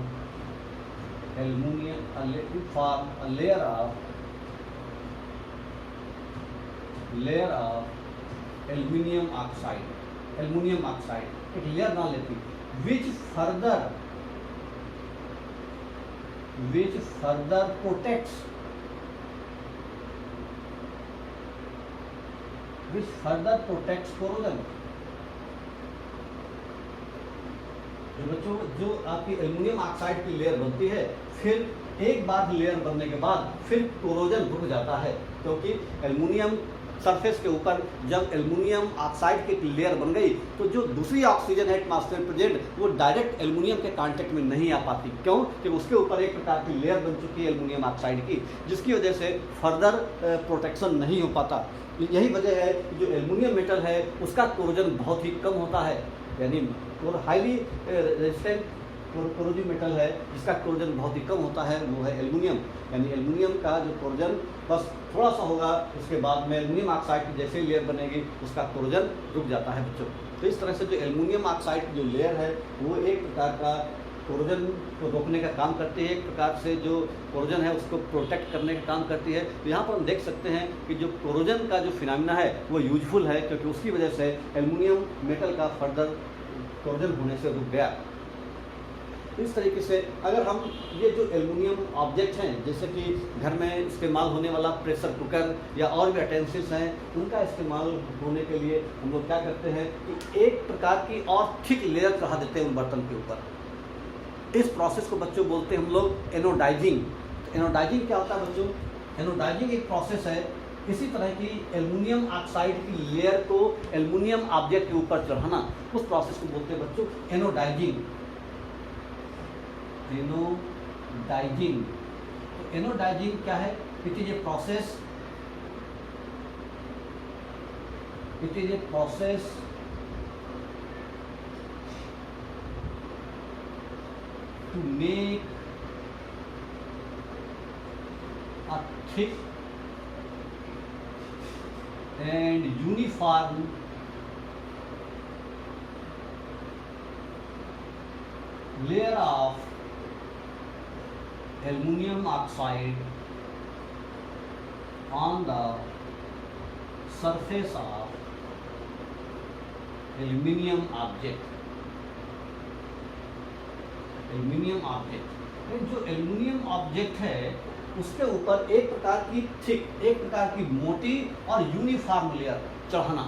aluminum, form a layer of aluminum oxide, aluminum oxide एक लेयर बना लेती, which further protects, corrosion। बच्चों जो आपकी एल्युमिनियम ऑक्साइड की लेयर बनती है, फिर एक बार लेयर बनने के बाद फिर कोरोजन रुक जाता है, क्योंकि एल्युमिनियम सरफेस के ऊपर जब एल्युमिनियम ऑक्साइड की लेयर बन गई तो जो दूसरी ऑक्सीजन है एटमॉस्फेयर प्रेजेंट वो डायरेक्ट एल्युमिनियम के कांटेक्ट में नहीं आ पाती। क्यों? कि उसके ऊपर एक प्रकार की लेयर बन चुकी है एल्युमिनियम ऑक्साइड की, जिसकी वजह से फर्दर प्रोटेक्शन नहीं हो पाता। यही वजह है कि जो एल्युमिनियम मेटल है उसका कोरोजन बहुत ही कम होता है, यानी हाईली रेजिस्टेंट कोरोजिव मेटल है जिसका कोरोजन बहुत ही कम होता है, वो है एल्युमिनियम। यानी एल्युमिनियम का जो कोरोजन बस थोड़ा सा होगा, उसके बाद में एल्युमिनियम ऑक्साइड की जैसे लेयर बनेगी उसका कोरोजन रुक जाता है बच्चों। तो इस तरह से जो एल्युमिनियम ऑक्साइड की जो लेयर है वो एक प्रकार का कोरोजन को रोकने का काम करती है, एक प्रकार से जो कोरोजन है उसको प्रोटेक्ट करने का काम करती है। तो यहाँ पर हम देख सकते हैं कि जो कोरोजन का जो फिनोमेना है वो यूजफुल है, क्योंकि उसकी वजह से एल्युमिनियम मेटल का फर्दर कोरोजन होने से रुक गया। इस तरीके से अगर हम ये जो एल्युमिनियम ऑब्जेक्ट हैं, जैसे कि घर में इस्तेमाल होने वाला प्रेशर कुकर या और भी अटेंसिल्स हैं, उनका इस्तेमाल होने के लिए हम लोग क्या करते हैं कि एक प्रकार की और थिक लेयर चढ़ा देते हैं उन बर्तन के ऊपर। इस प्रोसेस को बच्चों बोलते हैं हम लोग एनोडाइजिंग। एनोडाइजिंग क्या होता है बच्चों? एनोडाइजिंग एक प्रोसेस है इसी तरह की एल्युमिनियम ऑक्साइड की लेयर को एल्युमिनियम ऑब्जेक्ट के ऊपर चढ़ाना, उस प्रोसेस को बोलते हैं बच्चों एनोडाइजिंग। एनोडाइजिंग, तो एनोडाइजिंग क्या है? It is a process, it is a process to make a thick and uniform layer of aluminum oxide on the surface of aluminum object। Aluminium object, जो एल्युमिनियम ऑब्जेक्ट है उसके ऊपर एक प्रकार की थिक, एक प्रकार की मोटी और यूनिफॉर्म लेयर चढ़ाना,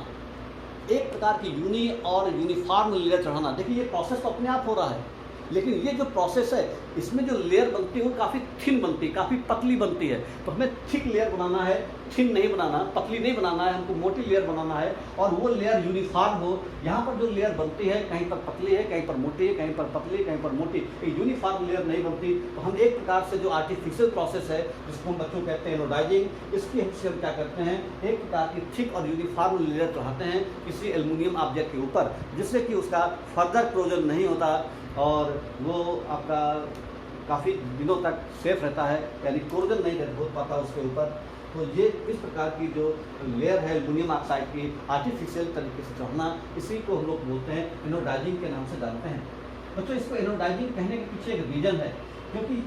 एक प्रकार की यूनिफॉर्म लेयर चढ़ाना। देखिए ये प्रोसेस तो अपने आप हो रहा है, लेकिन ये जो प्रोसेस है इसमें जो लेयर बनती है वो काफ़ी थिन बनती है, काफ़ी पतली बनती है। तो हमें थिक लेयर बनाना है, थिन नहीं बनाना, पतली नहीं बनाना है, हमको मोटी लेयर बनाना है और वो लेयर यूनिफॉर्म हो। यहाँ पर जो लेयर बनती है कहीं पर पतली है, कहीं पर मोटी है, कहीं पर पतली, कहीं पर मोटी, यूनिफॉर्म लेयर नहीं बनती। तो हम एक प्रकार से जो आर्टिफिशियल प्रोसेस है जिसको हम बच्चों कहते हैं एनोडाइजिंग, इसकी हेल्प से हम क्या करते हैं, एक प्रकार की थिक और यूनिफॉर्म लेयर चढ़ाते हैं किसी एल्युमिनियम ऑब्जेक्ट के ऊपर, जिससे कि उसका फर्दर क्लोजर नहीं होता और वो आपका काफ़ी दिनों तक सेफ रहता है, यानी कोरोजन नहीं हो पाता उसके ऊपर। तो ये इस प्रकार की जो लेयर है एल्युमिनियम ऑक्साइड की आर्टिफिशियल तरीके से चढ़ना, इसी को हम लोग बोलते हैं एनोडाइजिंग के नाम से जानते हैं। बच्चों इसको एनोडाइजिंग कहने के पीछे एक रीजन है, क्योंकि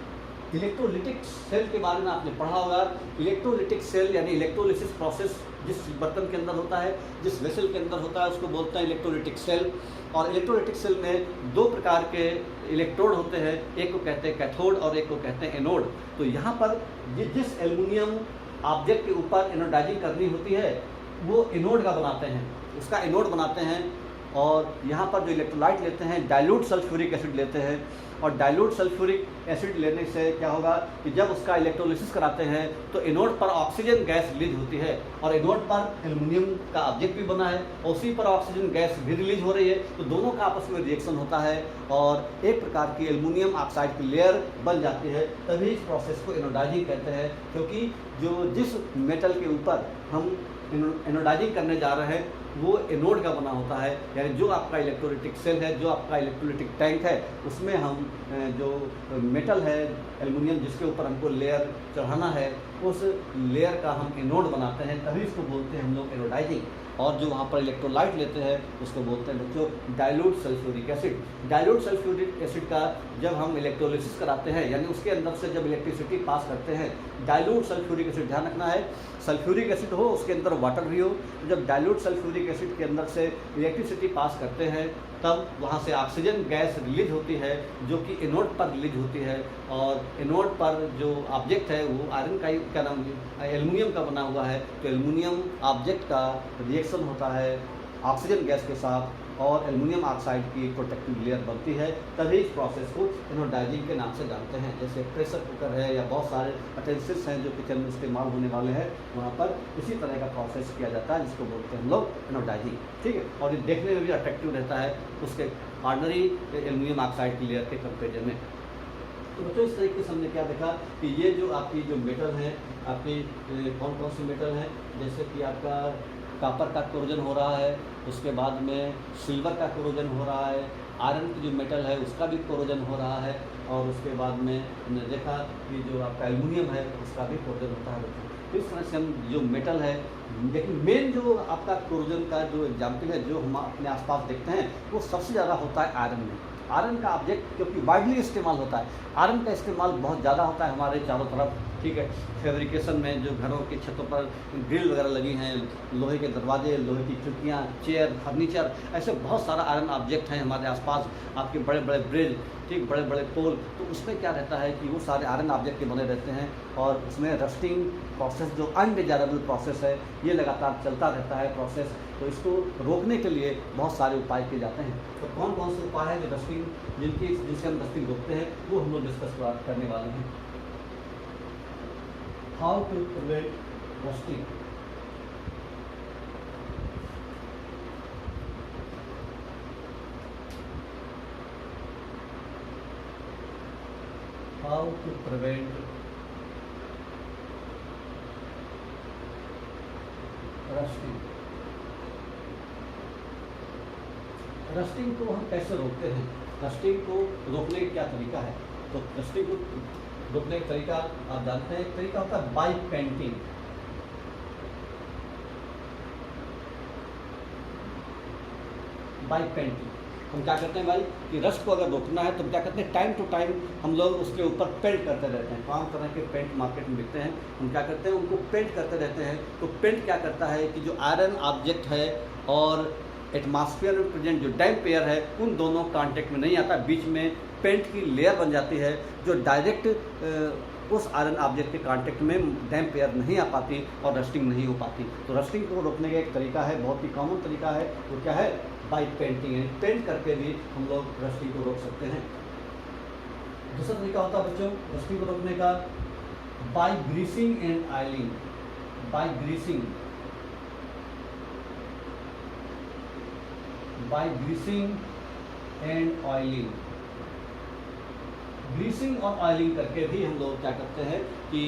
इलेक्ट्रोलिटिक सेल के बारे में आपने पढ़ा होगा। इलेक्ट्रोलिटिक सेल यानी इलेक्ट्रोलिसिस प्रोसेस जिस बर्तन के अंदर होता है, जिस वेसल के अंदर होता है, उसको बोलते हैं इलेक्ट्रोलिटिक सेल। और इलेक्ट्रोलिटिक सेल में दो प्रकार के इलेक्ट्रोड होते हैं, एक को कहते हैं कैथोड और एक को कहते हैं एनोड। तो यहाँ पर जिस एल्युमिनियम ऑब्जेक्ट के ऊपर एनोडाइजिंग करनी होती है वो एनोड का बनाते हैं, उसका एनोड बनाते हैं। और यहाँ पर जो इलेक्ट्रोलाइट लेते हैं डाइल्यूट सल्फ्यूरिक एसिड लेते हैं, और डाइल्यूट सल्फ्यूरिक एसिड लेने से क्या होगा कि जब उसका इलेक्ट्रोलिसिस कराते हैं तो एनोड पर ऑक्सीजन गैस रिलीज होती है, और एनोड पर एल्युमिनियम का ऑब्जेक्ट भी बना है और उसी पर ऑक्सीजन गैस भी रिलीज हो रही है। तो दोनों का आपस में रिएक्शन होता है और एक प्रकार की एल्युमिनियम ऑक्साइड की लेयर बन जाती है। तभी इस प्रोसेस को एनोडाइजिंग कहते हैं, क्योंकि जिस मेटल के ऊपर हम एनोडाइजिंग करने जा रहे हैं वो एनोड का बना होता है। यानी जो आपका इलेक्ट्रोलिटिक सेल है, जो आपका इलेक्ट्रोलिटिक टैंक है, उसमें हम जो मेटल है एल्युमिनियम जिसके ऊपर हमको लेयर चढ़ाना है, उस लेयर का हम एनोड बनाते हैं, तभी इसको बोलते हैं हम लोग एनोडाइजिंग। और जो वहाँ पर इलेक्ट्रोलाइट लेते हैं उसको बोलते हैं बच्चों dilute sulphuric acid. Dilute sulphuric acid का जब हम इलेक्ट्रोलिसिस कराते हैं, यानी उसके अंदर से जब इलेक्ट्रिसिटी पास करते हैं, डाइल्यूट सल्फ्यूरिक एसिड, ध्यान रखना है सल्फ्यूरिक एसिड हो उसके अंदर वाटर भी हो, तो जब डाइल्यूट सल्फ्यूरिक एसिड के अंदर से इलेक्ट्रिसिटी पास करते हैं तब वहाँ से ऑक्सीजन गैस रिलीज होती है जो कि एनोड पर रिलीज होती है। और एनोड पर जो ऑब्जेक्ट है वो आयरन का क्या नाम एल्युमिनियम का बना हुआ है, तो एल्युमिनियम ऑब्जेक्ट का रिएक्शन होता है ऑक्सीजन गैस के साथ और एल्युमिनियम ऑक्साइड की प्रोटेक्टिव लेयर बनती है, तभी इस प्रोसेस को एनोडाइजिंग के नाम से जानते हैं। जैसे प्रेशर कुकर है या बहुत सारे अटेंसिल्स हैं जो किचन में इस्तेमाल होने वाले हैं, वहाँ पर इसी तरह का प्रोसेस किया जाता है, जिसको बोलते हैं हम लोग एनोडाइजिंग। ठीक है, और ये देखने में भी अट्रैक्टिव रहता है उसके ऑर्डिनरी एल्युमिनियम ऑक्साइड की लेयर के कंपेरिजन में। तो बच्चों इस तरीके से हमने क्या देखा कि ये जो आपकी जो मेटल हैं, आपकी कौन कौन सी मेटल हैं, जैसे कि आपका कॉपर का कोरोजन हो रहा है, उसके बाद में सिल्वर का कोरोजन हो रहा है, आयरन की जो मेटल है उसका भी कोरोजन हो रहा है, और उसके बाद में हमने देखा कि जो आपका एल्युमिनियम है उसका भी कोरोजन होता है बच्चों। इस तरह से हम जो मेटल है, लेकिन मेन जो आपका कोरोजन का जो एग्जाम्पल है जो हम अपने आसपास देखते हैं वो सबसे ज़्यादा होता है आयरन में। आयरन का ऑब्जेक्ट क्योंकि वाइडली इस्तेमाल होता है, आयरन का इस्तेमाल बहुत ज़्यादा होता है हमारे चारों तरफ। ठीक है, फैब्रिकेशन में जो घरों की छतों पर ग्रिल वगैरह लगी हैं, लोहे के दरवाजे, लोहे की खिड़कियाँ, चेयर, फर्नीचर, ऐसे बहुत सारा आयरन ऑब्जेक्ट हैं हमारे आसपास। आपके बड़े बड़े ब्रिज, ठीक, बड़े बड़े पोल, तो उसमें क्या रहता है कि वो सारे आयरन ऑब्जेक्ट के बने रहते हैं, और उसमें रस्टिंग प्रोसेस जो अनडिजायरेबल प्रोसेस है ये लगातार चलता रहता है प्रोसेस। तो इसको रोकने के लिए बहुत सारे उपाय किए जाते हैं। तो कौन कौन से उपाय हैं जो रस्टिंग जिनसे हम रस्टिंग रोकते हैं वो हम लोग डिस्कस करने वाले हैं। How to prevent rusting. How to prevent rusting. Rusting को हम कैसे रोकते हैं, रस्टिंग को रोकने का क्या तरीका है? तो रस्टिंग को रोकने का तरीका आप जानते हैं, एक तरीका होता है बाई पेंटिंग। बाई पेंटिंग हम क्या करते हैं भाई कि रस्ट को अगर रोकना है तो हम क्या करते हैं, टाइम टू टाइम हम लोग उसके ऊपर पेंट करते रहते हैं। तमाम तरह के पेंट मार्केट में बिकते हैं, हम क्या करते हैं उनको पेंट करते रहते हैं। तो पेंट क्या करता है कि जो आयरन ऑब्जेक्ट है और एटमॉस्फेयर में प्रेजेंट जो डैम्प एयर है उन दोनों कांटेक्ट में नहीं आता, बीच में पेंट की लेयर बन जाती है जो डायरेक्ट उस आयरन ऑब्जेक्ट के कांटेक्ट में डैम्प एयर नहीं आ पाती और रस्टिंग नहीं हो पाती। तो रस्टिंग को रोकने का एक तरीका है, बहुत ही कॉमन तरीका है, वो क्या है, बाई पेंटिंग है। पेंट करके भी हम लोग रस्टिंग को रोक सकते हैं। दूसरा तरीका होता है बच्चों रस्टिंग को रोकने का by greasing and oiling. By greasing, by greasing and oiling. Greasing और ऑयलिंग करके भी हम लोग क्या करते हैं कि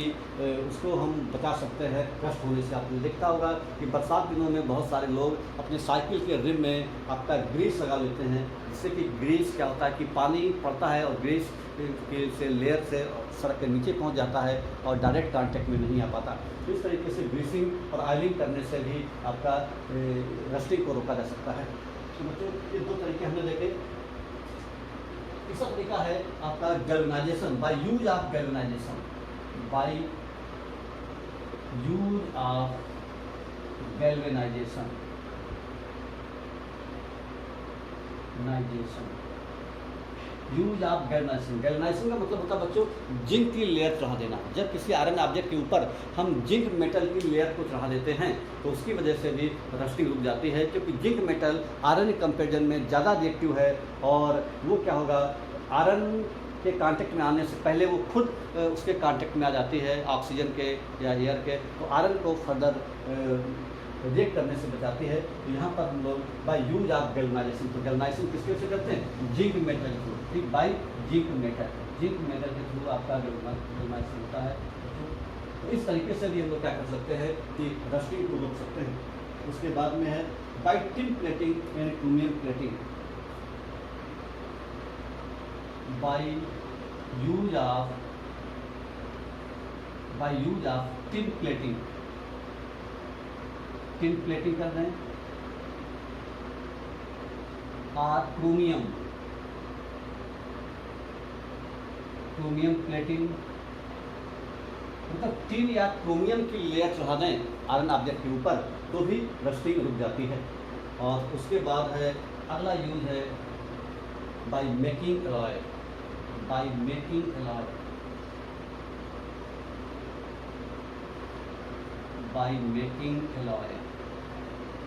उसको हम बचा सकते हैं रस्ट होने से। आपने देखा होगा कि बरसात दिनों में बहुत सारे लोग अपने साइकिल के रिम में आपका ग्रीस लगा लेते हैं, जिससे कि ग्रीस क्या होता है कि पानी पड़ता है और ग्रीस के से लेयर से सड़क के नीचे पहुंच जाता है और डायरेक्ट कांटेक्ट में नहीं आ पाता। तो इस तरीके से ग्रीसिंग और ऑयलिंग करने से भी आपका रस्टिंग को रोका जा सकता है। तो बच्चों ये दो तरीके हमने देखे। तीसरा तरीका है आपका galvanisation, bye use of galvanisation. Bye use of galvanisation, use of galvanisation. Galvanisation का मतलब होता है बच्चों जिंक की लेयर चढ़ा देना। जब किसी आयरन ऑब्जेक्ट के ऊपर हम जिंक मेटल की लेयर को चढ़ा देते हैं तो उसकी वजह से भी रस्टिंग रुक जाती है, क्योंकि जिंक मेटल आयरन के कंपेरिजन में ज़्यादा रिएक्टिव है और वो क्या होगा, आयरन के कांटेक्ट में आने से पहले वो खुद उसके कांटेक्ट में आ जाती है ऑक्सीजन के या एयर के, तो आयरन को फर्दर रिएक्ट करने से बचाती है। तो यहाँ पर हम लोग बाय यूज ऑफ गैल्वेनाइजेशन, तो गैल्वेनाइजेशन किसके से करते हैं, जिंक मेटल के थ्रू। ठीक, by zinc metal, zinc metal के थ्रू आपका गैल्वेनाइजेशन होता है। तो इस तरीके से भी हम लोग क्या कर सकते हैं कि रस्टिंग को रोक सकते हैं। उसके बाद में है by tin plating and chromium plating. By use of tin plating, tin plating कर रहे हैं और क्रोमियम प्लेटिंग, मतलब टिन या क्रोमियम की लेयर चढ़ा दें आयरन ऑब्जेक्ट के ऊपर तो भी रस्टिंग रुक जाती है। और उसके बाद है अगला यूज है by making alloy. By making alloy, by making alloy,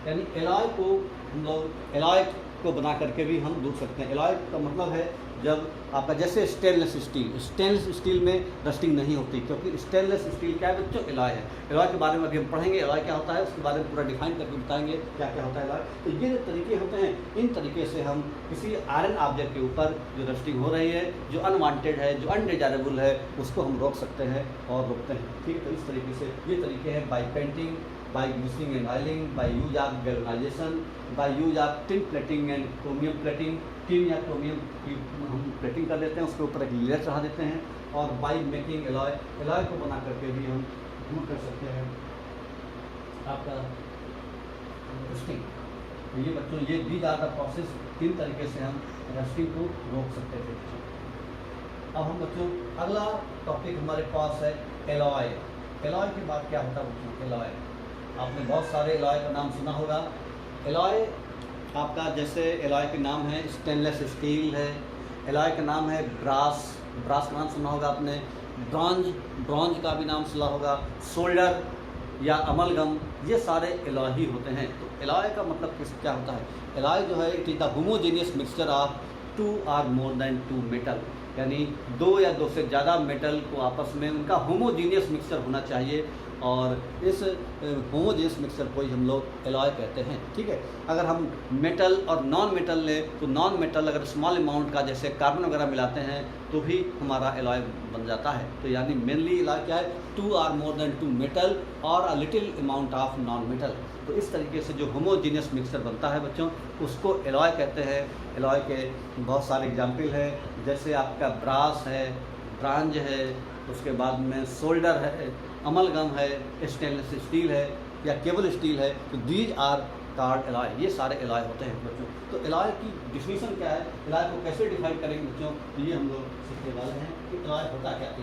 यानी एलॉय को हम लोग एलॉय को बना करके भी हम दूर सकते हैं। एलॉय का मतलब है जब आपका जैसे स्टेनलेस स्टील में रस्टिंग नहीं होती, क्योंकि स्टेनलेस स्टील क्या है बच्चों, एलॉय है। एलॉय के बारे में अभी हम पढ़ेंगे, एलॉय क्या होता है उसके बारे में पूरा डिफाइन करके बताएंगे क्या क्या होता है एलॉय। तो ये जो तरीके होते हैं, इन तरीके से हम किसी आयरन ऑब्जेक्ट के ऊपर जो रस्टिंग हो रही है, जो अनवांटेड है, जो अनडिजायरेबल है, उसको हम रोक सकते हैं और रोकते हैं। ठीक है, तो इस तरीके से ये तरीके हैं by painting, by using and oiling, by use of galvanization, by use of tin plating and chromium plating। Tin या क्रोमियम की हम प्लेटिंग कर देते हैं, उसके ऊपर एक लेयर चढ़ा देते हैं, और बाई मेकिंग एलॉय, एलॉय को बना करके भी हम दूर कर सकते हैं आपका रस्टिंग। तो ये बच्चों ये दीज आर द प्रोसेस, 3 तरीके से हम रस्टिंग को रोक सकते थे। अब हम बच्चों अगला टॉपिक हमारे पास है एलॉय। एलॉय के बाद क्या होता है बच्चों, एलॉय आपने बहुत सारे एलॉय का नाम सुना होगा। एलॉय आपका जैसे एलॉय के नाम है स्टेनलेस स्टील है, एलॉय का नाम है ब्रास का नाम सुना होगा आपने, ब्रॉन्ज का भी नाम सुना होगा, सोल्डर या अमलगम, ये सारे एलॉय ही होते हैं। तो एलॉय का मतलब क्या होता है, एलॉय जो है it is the homogeneous mixture of 2 or more than 2 metal, यानी 2 या 2 से ज़्यादा मेटल को आपस में उनका होमोजीनियस मिक्सचर होना चाहिए, और इस होमोजेनियस मिक्सचर को ही हम लोग एलॉय कहते हैं। ठीक है, अगर हम मेटल और नॉन मेटल लें तो नॉन मेटल अगर स्मॉल अमाउंट का जैसे कार्बन वगैरह मिलाते हैं तो भी हमारा एलॉय बन जाता है। तो यानी मेनली एलॉय क्या है, 2 or more than 2 मेटल और a little amount of non metal. तो इस तरीके से जो होमोजीनियस मिक्सचर बनता है बच्चों, उसको एलॉय कहते हैं। एलॉय के बहुत सारे एग्जाम्पल है, जैसे आपका ब्रास है, ब्रांज है, उसके बाद में सोल्डर है, अमलगम है, स्टेनलेस स्टील है या केबल स्टील है। तो दीज आर कार्ड एलॉय, ये सारे एलॉय होते हैं बच्चों। तो एलॉय की डिफिनीशन क्या है, एलॉय को कैसे डिफाइन करेंगे बच्चों, तो ये हम लोग सीखने वाले हैं कि एलॉय होता क्या है।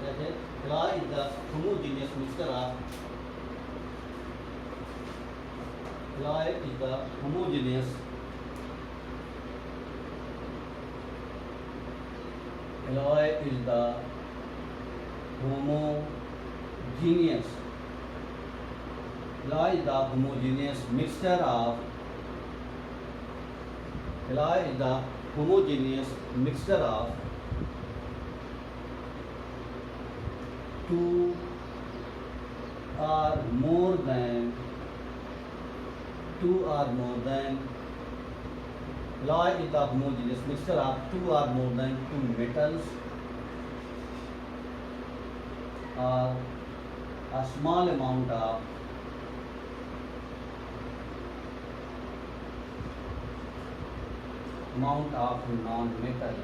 जैसे alloy is the homogeneous mixture of, alloy is the homogeneous, alloy is the homogeneous, alloy is the homogeneous mixture of, alloy is the homogeneous mixture of 2 or more than, alloy is the homogeneous mixture of 2 or more than 2 metals or a small amount of non-metal।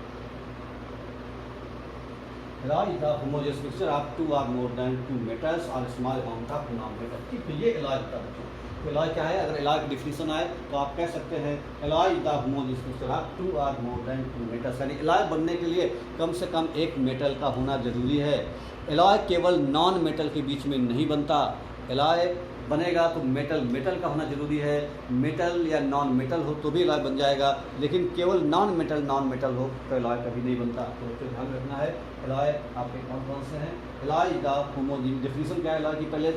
Alloy is the homogeneous mixture of 2 or more than 2 metals और small amount of non-metal। ठीक, तो ये alloy होता है। तो alloy क्या है, अगर एलॉय की डिफिनीशन आए तो आप कह सकते हैं alloy is the homogeneous mixture of 2 or more than 2 metals, यानी एलॉय बनने के लिए कम से कम एक मेटल का होना जरूरी है। एलॉय केवल नॉन मेटल के बीच में नहीं बनता, एलॉय बनेगा तो मेटल का होना जरूरी है। मेटल या नॉन मेटल हो तो भी एलॉय बन जाएगा, लेकिन केवल नॉन मेटल हो तो एलॉय कभी नहीं बनता। तो ध्यान रखना है एलॉय आपके कौन से हैं। Alloy is the homogeneous, definition क्या है एलॉय की, पहले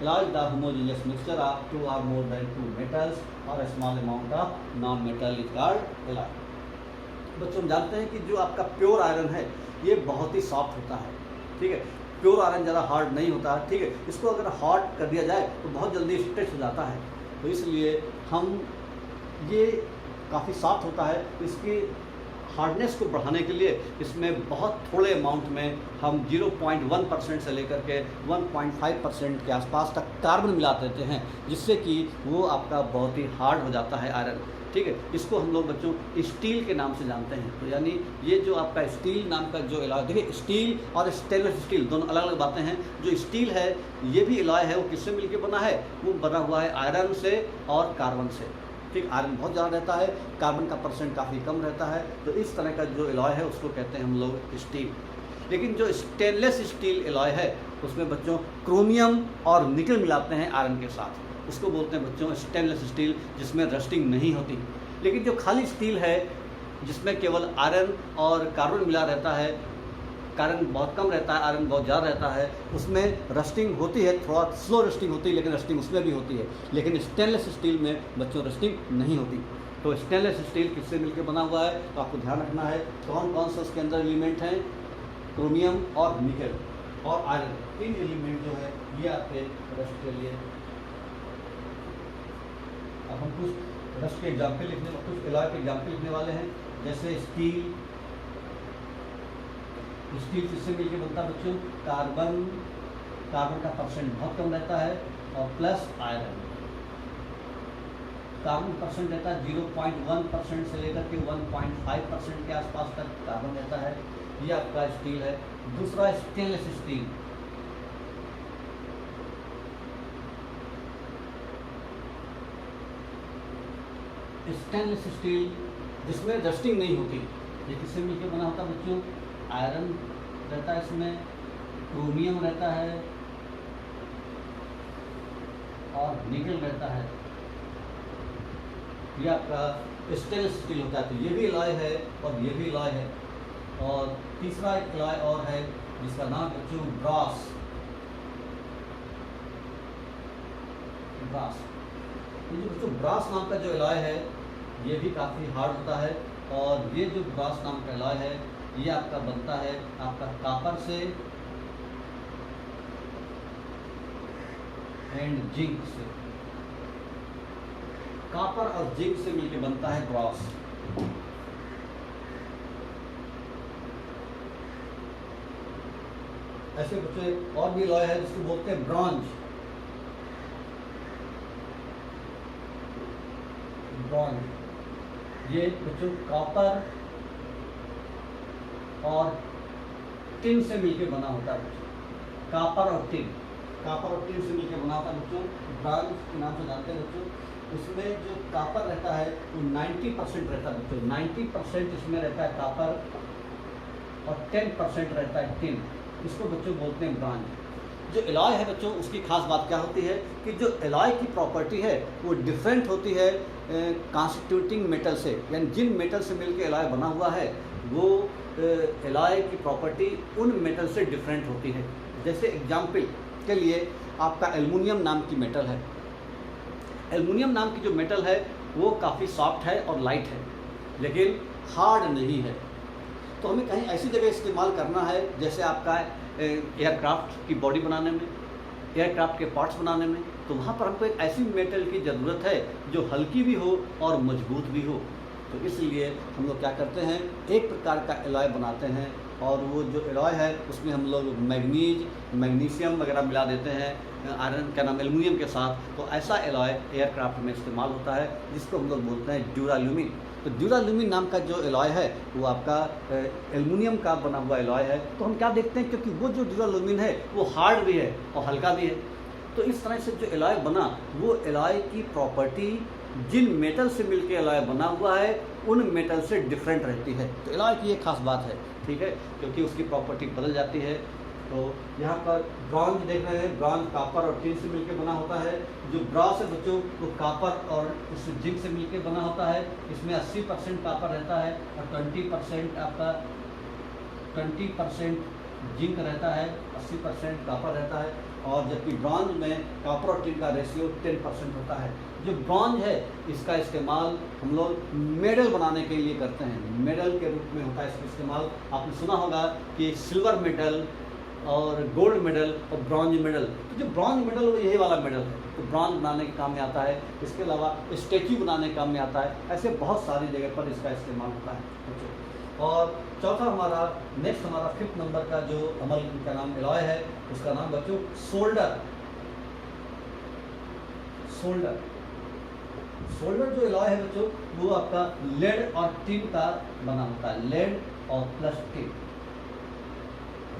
alloy is the homogeneous mixture of 2 or more than 2 metals और small amount of non metal is called alloy. बच्चों हम जानते हैं कि जो आपका प्योर आयरन है ये बहुत ही सॉफ्ट होता है। ठीक है, प्योर आयरन ज़्यादा हार्ड नहीं होता है। ठीक है, इसको अगर हार्ड कर दिया जाए तो बहुत जल्दी स्ट्रेच हो जाता है, तो इसलिए हम ये काफ़ी सॉफ्ट होता है। इसकी हार्डनेस को बढ़ाने के लिए इसमें बहुत थोड़े अमाउंट में हम 0.1% से लेकर के 1.5% के आसपास तक कार्बन मिला देते हैं, जिससे कि वो आपका बहुत ही हार्ड हो जाता है आयरन। ठीक है, इसको हम लोग बच्चों स्टील के नाम से जानते हैं। तो यानी ये जो आपका स्टील नाम का जो एलॉय, देखिए स्टील और स्टेनलेस स्टील दोनों अलग अलग बातें हैं। जो स्टील है ये भी एलॉय है, वो किससे मिलकर बना है, वो बना हुआ है आयरन से और कार्बन से। ठीक, आयरन बहुत ज़्यादा रहता है, कार्बन का परसेंट काफ़ी कम रहता है, तो इस तरह का जो एलॉय है उसको कहते हैं हम लोग स्टील। लेकिन जो स्टेनलेस स्टील एलॉय है उसमें बच्चों क्रोमियम और निकल मिलाते हैं आयरन के साथ, उसको बोलते हैं बच्चों स्टेनलेस स्टील, जिसमें रस्टिंग नहीं होती। लेकिन जो खाली स्टील है जिसमें केवल आयरन और कार्बन मिला रहता है, कार्बन बहुत कम रहता है, आयरन बहुत ज़्यादा रहता है, उसमें रस्टिंग होती है, थोड़ा स्लो रस्टिंग होती है, लेकिन रस्टिंग उसमें भी होती है। लेकिन स्टेनलेस स्टील में बच्चों रस्टिंग नहीं होती। तो स्टेनलेस स्टील किससे मिलकर बना हुआ है, तो आपको ध्यान रखना है कौन कौन से उसके अंदर एलिमेंट हैं, क्रोमियम और निकल और आयरन, 3 एलिमेंट जो है ये आपके रस्ट के लिए। अब हम कुछ रस्ट के एग्जाम्पल कुछ एलॉय के एग्जाम्पल लिखने वाले हैं, जैसे स्टील किससे मिलकर बनता है बच्चों, कार्बन का परसेंट बहुत कम रहता है और प्लस आयरन, कार्बन परसेंट रहता है 0.1% से लेकर के 1.5% के आसपास तक कार्बन रहता है। ये आपका स्टील है। दूसरा स्टेनलेस स्टील, स्टेनलेस स्टील जिसमें रस्टिंग नहीं होती, ये किससे मिलकर बना होता है बच्चों, आयरन रहता है इसमें, क्रोमियम रहता है और निकल रहता है। ये आपका स्टेनलेस स्टील होता है। तो ये भी एलॉय है और ये भी एलॉय है। और तीसरा एक एलॉय और है जिसका नाम बच्चों ब्रास। ये जो बच्चों ब्रास नाम का जो एलॉय है ये भी काफ़ी हार्ड होता है। और ये जो ब्रास नाम का एलॉय है ये आपका बनता है आपका कॉपर से एंड जिंक से, कॉपर और जिंक से मिलकर बनता है ब्रास। ऐसे बच्चे और भी एलॉय है जिसको बोलते हैं ब्रॉन्ज। ये बच्चों कॉपर और टिन से मिलकर बना होता है बच्चों, कॉपर और टिन से मिलकर बना होता है बच्चों, ब्रॉन्ज के नाम से जानते हैं बच्चों। उसमें जो कॉपर रहता है वो 90% रहता है बच्चों, 90% इसमें रहता है कॉपर और 10% रहता है टिन। इसको बच्चों बोलते हैं ब्रॉन्ज। जो एलॉय है बच्चों उसकी खास बात क्या होती है कि जो एलॉय की प्रॉपर्टी है वो डिफरेंट होती है कॉन्स्टिट्यूटिंग मेटल से, यानी जिन मेटल से मिलकर एलॉय बना हुआ है वो एलॉय की प्रॉपर्टी उन मेटल से डिफरेंट होती है। जैसे एग्जाम्पल के लिए आपका एल्युमिनियम नाम की मेटल है। एल्युमिनियम नाम की जो मेटल है वो काफ़ी सॉफ्ट है और लाइट है, लेकिन हार्ड नहीं है। तो हमें कहीं ऐसी जगह इस्तेमाल करना है जैसे आपका एयरक्राफ्ट की बॉडी बनाने में, एयरक्राफ्ट के पार्ट्स बनाने में, तो वहाँ पर हमको एक ऐसी मेटल की ज़रूरत है जो हल्की भी हो और मजबूत भी हो। तो इसलिए हम लोग क्या करते हैं, एक प्रकार का एलॉय बनाते हैं और वो जो एलॉय है उसमें हम लोग मैग्नीशियम वगैरह मिला देते हैं, आयरन क्या नाम एल्युमिनियम के साथ। तो ऐसा एलॉय एयरक्राफ्ट में इस्तेमाल होता है जिसको हम लोग बोलते हैं ड्यूराल्यूमिन। तो ड्यूराल्यूमिन नाम का जो एलॉय है वो आपका एल्युमिनियम का बना हुआ एलॉय है। तो हम क्या देखते हैं, क्योंकि वो जो ड्यूराल्यूमिन है वो हार्ड भी है और हल्का भी है, तो इस तरह से जो एलॉय बना वो एलॉय की प्रॉपर्टी जिन मेटल से मिलकर एलॉय बना हुआ है उन मेटल से डिफरेंट रहती है। तो एलॉय की एक खास बात है, ठीक है, क्योंकि उसकी प्रॉपर्टी बदल जाती है। तो यहाँ पर ब्रॉन्ज देख रहे हैं, ब्रॉन्ज कॉपर और टिन से मिलकर बना होता है। जो ब्रास है बच्चों वो कॉपर और इस जिंक से मिलकर बना होता है। इसमें 80% कॉपर रहता है और 20% आपका 20% जिंक रहता है, 80% कॉपर रहता है। और जबकि ब्रॉन्ज में कॉपर और टिन का रेशियो 10% होता है। जो ब्रॉन्ज है इसका इस्तेमाल हम लोग मेडल बनाने के लिए करते हैं, मेडल के रूप में होता है इसका इस्तेमाल। आपने सुना होगा कि सिल्वर मेडल और गोल्ड मेडल और ब्रॉन्ज मेडल। तो जो ब्रॉन्ज मेडल वो यही वाला मेडल है, तो ब्रॉन्ज बनाने के काम में आता है। इसके अलावा स्टैचू बनाने के काम में आता है। ऐसे बहुत सारी जगह पर इसका इस्तेमाल होता है। और चौथा हमारा नेक्स्ट हमारा 5th नंबर का जो अमल का नाम एलॉय है उसका नाम बच्चों सोल्डर जो एलॉय है बच्चों वो आपका लेड और टिन का बना होता है, लेड और प्लस टिन।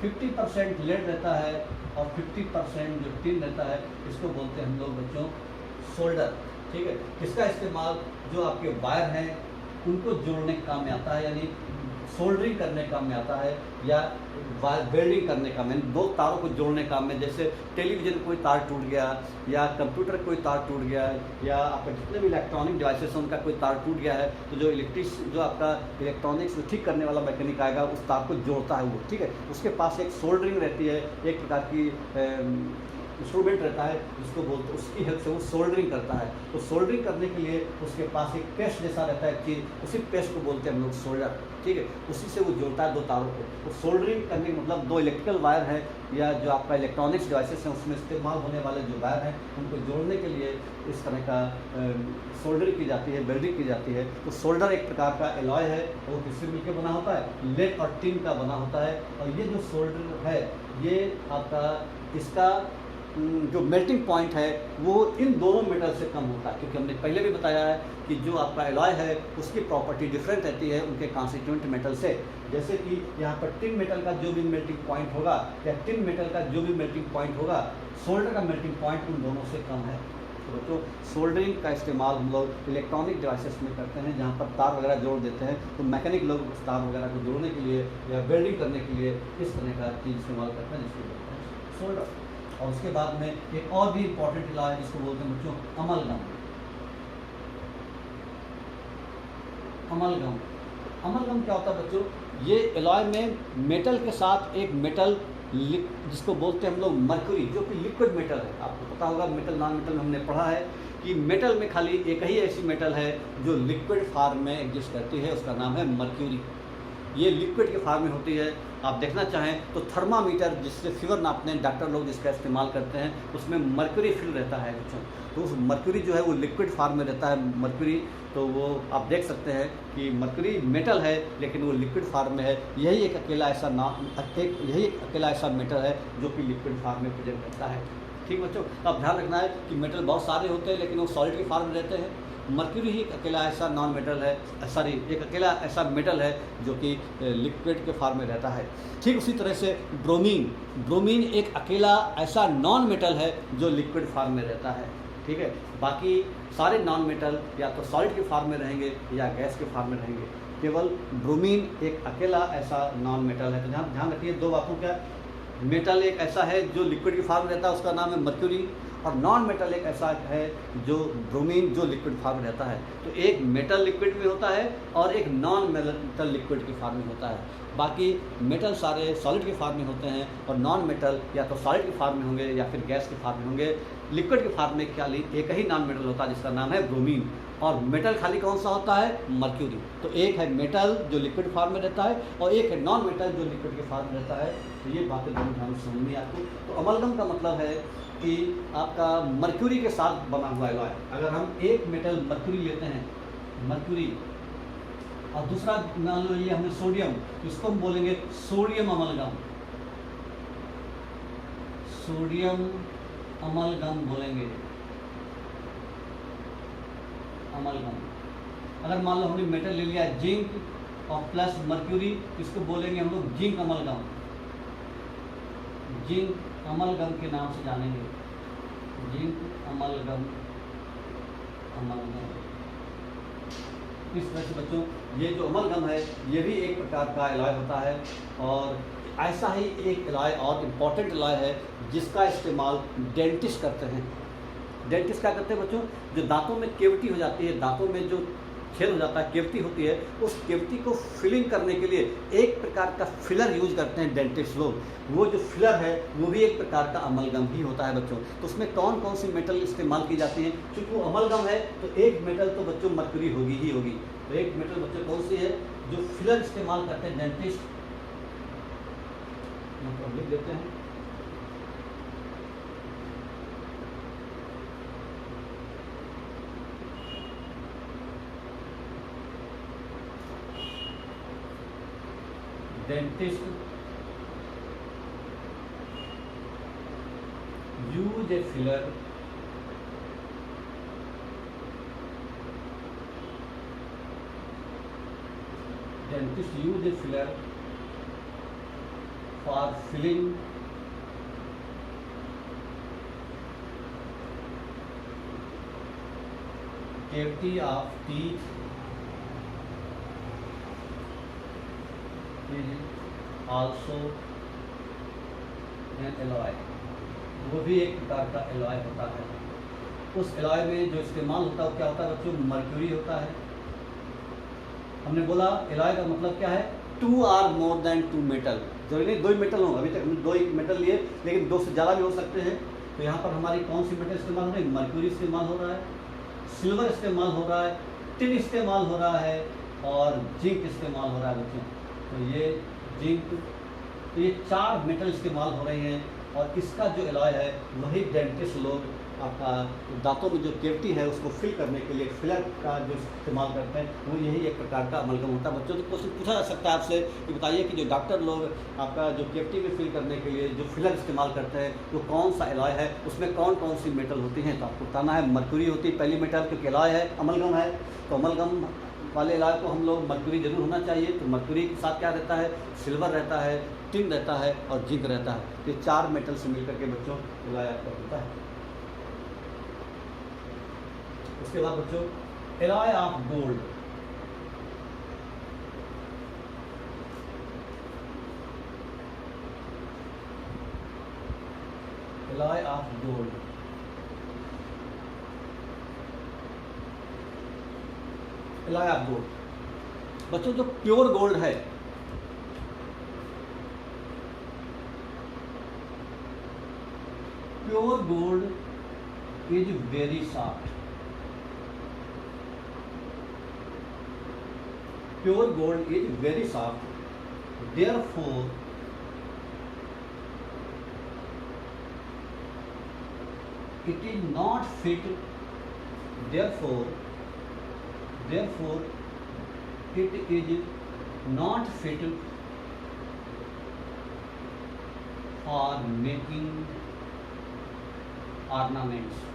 50% लेड रहता है और 50% जो टिन रहता है, इसको बोलते हैं हम लोग बच्चों सोल्डर। ठीक है, इसका इस्तेमाल जो आपके वायर हैं उनको जोड़ने के काम में आता है, यानी सोल्डरिंग करने का काम में आता है, या वेल्डिंग करने का में, दो तारों को जोड़ने का में। जैसे टेलीविज़न कोई तार टूट गया या कंप्यूटर कोई तार टूट गया या आपका जितने भी इलेक्ट्रॉनिक डिवाइसेस हैं उनका कोई तार टूट गया है, तो जो आपका इलेक्ट्रॉनिक्स ठीक करने वाला मैकेनिक आएगा उस तार को जोड़ता है वो, ठीक है। उसके पास एक सोल्डरिंग रहती है, एक प्रकार की इंस्ट्रूमेंट रहता है जिसको बोलते हैं, उसकी हेल्प से वो सोल्डरिंग करता है। तो सोल्डरिंग करने के लिए उसके पास एक पेस्ट जैसा रहता है चीज़, उसी पेस्ट को बोलते हैं हम लोग सोल्डर, ठीक है। उसी से वो जोड़ता है दो तारों को। तो सोल्डरिंग करने का मतलब दो इलेक्ट्रिकल वायर है या जो आपका इलेक्ट्रॉनिक्स डिवाइसेस हैं उसमें इस्तेमाल होने वाले जो वायर हैं उनको जोड़ने के लिए इस तरह का सोल्डरिंग की जाती है, वेल्डिंग की जाती है। तो सोल्डर एक प्रकार का एलॉय है, वो किससे मिलकर बना होता है, लेड और टिन का बना होता है। और ये जो सोल्डर है ये आपका इसका जो मेल्टिंग पॉइंट है वो इन दोनों मेटल से कम होता है, क्योंकि हमने पहले भी बताया है कि जो आपका एलॉय है उसकी प्रॉपर्टी डिफरेंट रहती है उनके कॉन्स्टिट्यूएंट मेटल से। जैसे कि यहाँ पर टिन मेटल का जो भी मेल्टिंग पॉइंट होगा या टिन मेटल का जो भी मेल्टिंग पॉइंट होगा, सोल्डर का मेल्टिंग पॉइंट उन दोनों से कम है। तो बच्चों सोल्डरिंग का इस्तेमाल हम लोग इलेक्ट्रॉनिक डिवाइसेस में करते हैं, जहाँ पर तार वगैरह जोड़ देते हैं। तो मैकेनिक लोग उस तार वगैरह को जोड़ने के लिए या वेल्डिंग करने के लिए इस तरह का चीज़ इस्तेमाल करते हैं जिसको बोलते हैं सोल्डर। और उसके बाद में एक और भी इम्पॉर्टेंट एलॉय है जिसको बोलते हैं बच्चों अमलगम। अमलगम अमलगम क्या होता है बच्चों, ये एलॉय में मेटल के साथ एक मेटल जिसको बोलते हैं हम लोग मर्क्यूरी, जो कि लिक्विड मेटल है। आपको पता होगा मेटल नॉन मेटल में हमने पढ़ा है कि मेटल में खाली एक ही ऐसी मेटल है जो लिक्विड फॉर्म में एग्जिस्ट करती है, उसका नाम है मर्क्यूरी। ये लिक्विड के फॉर्म में होती है। आप देखना चाहें तो थर्मामीटर जिससे फीवर नापते हैं डॉक्टर लोग जिसका इस्तेमाल करते हैं उसमें मर्क्यूरी फिल रहता है बच्चों। तो उस मर्क्यूरी जो है वो लिक्विड फॉर्म में रहता है मर्क्यूरी। तो वो आप देख सकते हैं कि मर्क्यूरी मेटल है लेकिन वो लिक्विड फॉर्म में है। यही एक अकेला ऐसा मेटल है जो कि लिक्विड फॉर्म में प्रेजेंट करता है। ठीक बच्चों, अब ध्यान रखना है कि मेटल बहुत सारे होते हैं लेकिन वो सॉलिड के फॉर्म में रहते हैं। मर्क्यूरी ही एक अकेला ऐसा नॉन मेटल है, एक अकेला ऐसा मेटल है जो कि लिक्विड के फॉर्म में रहता है। ठीक उसी तरह से ब्रोमीन एक अकेला ऐसा नॉन मेटल है जो लिक्विड फॉर्म में रहता है। ठीक है, बाकी सारे नॉन मेटल या तो सॉलिड के फॉर्म में रहेंगे या गैस के फॉर्म में रहेंगे। केवल ब्रोमीन एक अकेला ऐसा नॉन मेटल है। तो ध्यान रखिए दो बातों का, मेटल एक ऐसा है जो लिक्विड के फॉर्म में रहता है उसका नाम है मर्क्यूरी, और नॉन मेटल एक ऐसा है जो ब्रोमीन जो लिक्विड फॉर्म में रहता है। तो एक मेटल लिक्विड में होता है और एक नॉन मेटल लिक्विड के फॉर्म में होता है। बाकी मेटल सारे सॉलिड के फॉर्म में होते हैं और नॉन मेटल या तो सॉलिड के फॉर्म में होंगे या फिर गैस के फॉर्म में होंगे। लिक्विड के फॉर्म में खाली एक ही नॉन मेटल होता है जिसका नाम है ब्रोमीन, और मेटल खाली कौन सा होता है, मर्क्यूरी। तो एक है मेटल जो लिक्विड फॉर्म में रहता है और एक है नॉन मेटल जो लिक्विड के फॉर्म में रहता है। तो ये बातें दोनों ध्यान समझ में आपको। तो अमलगम का मतलब है कि आपका मर्क्यूरी के साथ बना हुआ एलॉय। अगर हम एक मेटल मर्क्यूरी लेते हैं, मर्क्यूरी, और दूसरा मान लो ये हमने सोडियम, तो इसको हम बोलेंगे सोडियम अमलगम, सोडियम अमलगम बोलेंगे, अमलगम। अगर मान लो हमने मेटल ले लिया जिंक और प्लस मर्क्यूरी, इसको बोलेंगे हम लोग जिंक अमलगम, जिंक अमलगम के नाम से जानेंगे, जिंक अमलगम, अमलगम। इस तरह से बच्चों ये जो अमलगम है ये भी एक प्रकार का एलॉय होता है। और ऐसा ही एक एलॉय और इम्पॉर्टेंट एलॉय है जिसका इस्तेमाल डेंटिस्ट करते हैं। डेंटिस्ट क्या करते हैं बच्चों, जो दांतों में केविटी हो जाती है, दांतों में जो छेद हो जाता है, केविटी होती है, उस केविटी को फिलिंग करने के लिए एक प्रकार का फिलर यूज करते हैं डेंटिस्ट लोग। वो जो फिलर है वो भी एक प्रकार का अमलगम ही होता है बच्चों। तो उसमें कौन कौन सी मेटल इस्तेमाल की जाती हैं, क्योंकि वो अमलगम है तो एक मेटल तो बच्चों मर्क्यूरी होगी ही होगी। तो एक मेटल बच्चों कौन सी है जो फिलर इस्तेमाल करते हैं डेंटिस्ट, मतलब लिख देते हैं, dentist use a filler dentist use a filler for filling cavity of teeth is also an alloy। वो भी एक प्रकार का एलॉय होता है। उस एलॉय में जो इस्तेमाल होता है वो क्या होता है बच्चों, मर्क्यूरी होता है। हमने बोला एलॉय का मतलब क्या है, 2 or more than 2 मेटल। जरूरी नहीं 2 ही मेटल हो, अभी तक हमने 2 ही मेटल लिए लेकिन 2 से ज़्यादा भी हो सकते हैं। तो यहाँ पर हमारी कौन सी मेटल इस्तेमाल हो रही है? मर्क्यूरी इस्तेमाल हो रहा है, सिल्वर इस्तेमाल हो रहा है, टिन इस्तेमाल हो रहा है और जिंक इस्तेमाल हो रहा है बच्चों। तो ये जिंक, तो ये 4 मेटल इस्तेमाल हो रही हैं और इसका जो एलॉय है वही डेंटिस्ट लोग आपका दांतों में जो कैविटी है उसको फिल करने के लिए फिलर का जो इस्तेमाल करते हैं, वो यही एक प्रकार का अमलगम होता है बच्चों। तो क्वेश्चन पूछा जा सकता है आपसे कि बताइए कि जो डॉक्टर लोग आपका जो कैविटी में फिल करने के लिए जो फिलर इस्तेमाल करते हैं वो कौन सा एलॉय है, उसमें कौन कौन सी मेटल होती हैं? तो आपको बताना है मर्क्यूरी होती है पहली मेटल, क्योंकि एलॉय है, अमलगम है, तो अमलगम वाले एलॉय को हम लोग मर्क्यूरी जरूर होना चाहिए। तो मर्क्यूरी के साथ क्या रहता है? सिल्वर रहता है, टिन रहता है और जिंक रहता है। ये 4 मेटल से मिलकर के बच्चों एलॉय आपका होता है। उसके बाद बच्चों alloy of gold, alloy of gold, alloy of gold बच्चों जो प्योर गोल्ड है, pure gold is very soft, pure gold is very soft, therefore it is not fit, therefore it is not fit for making ornaments।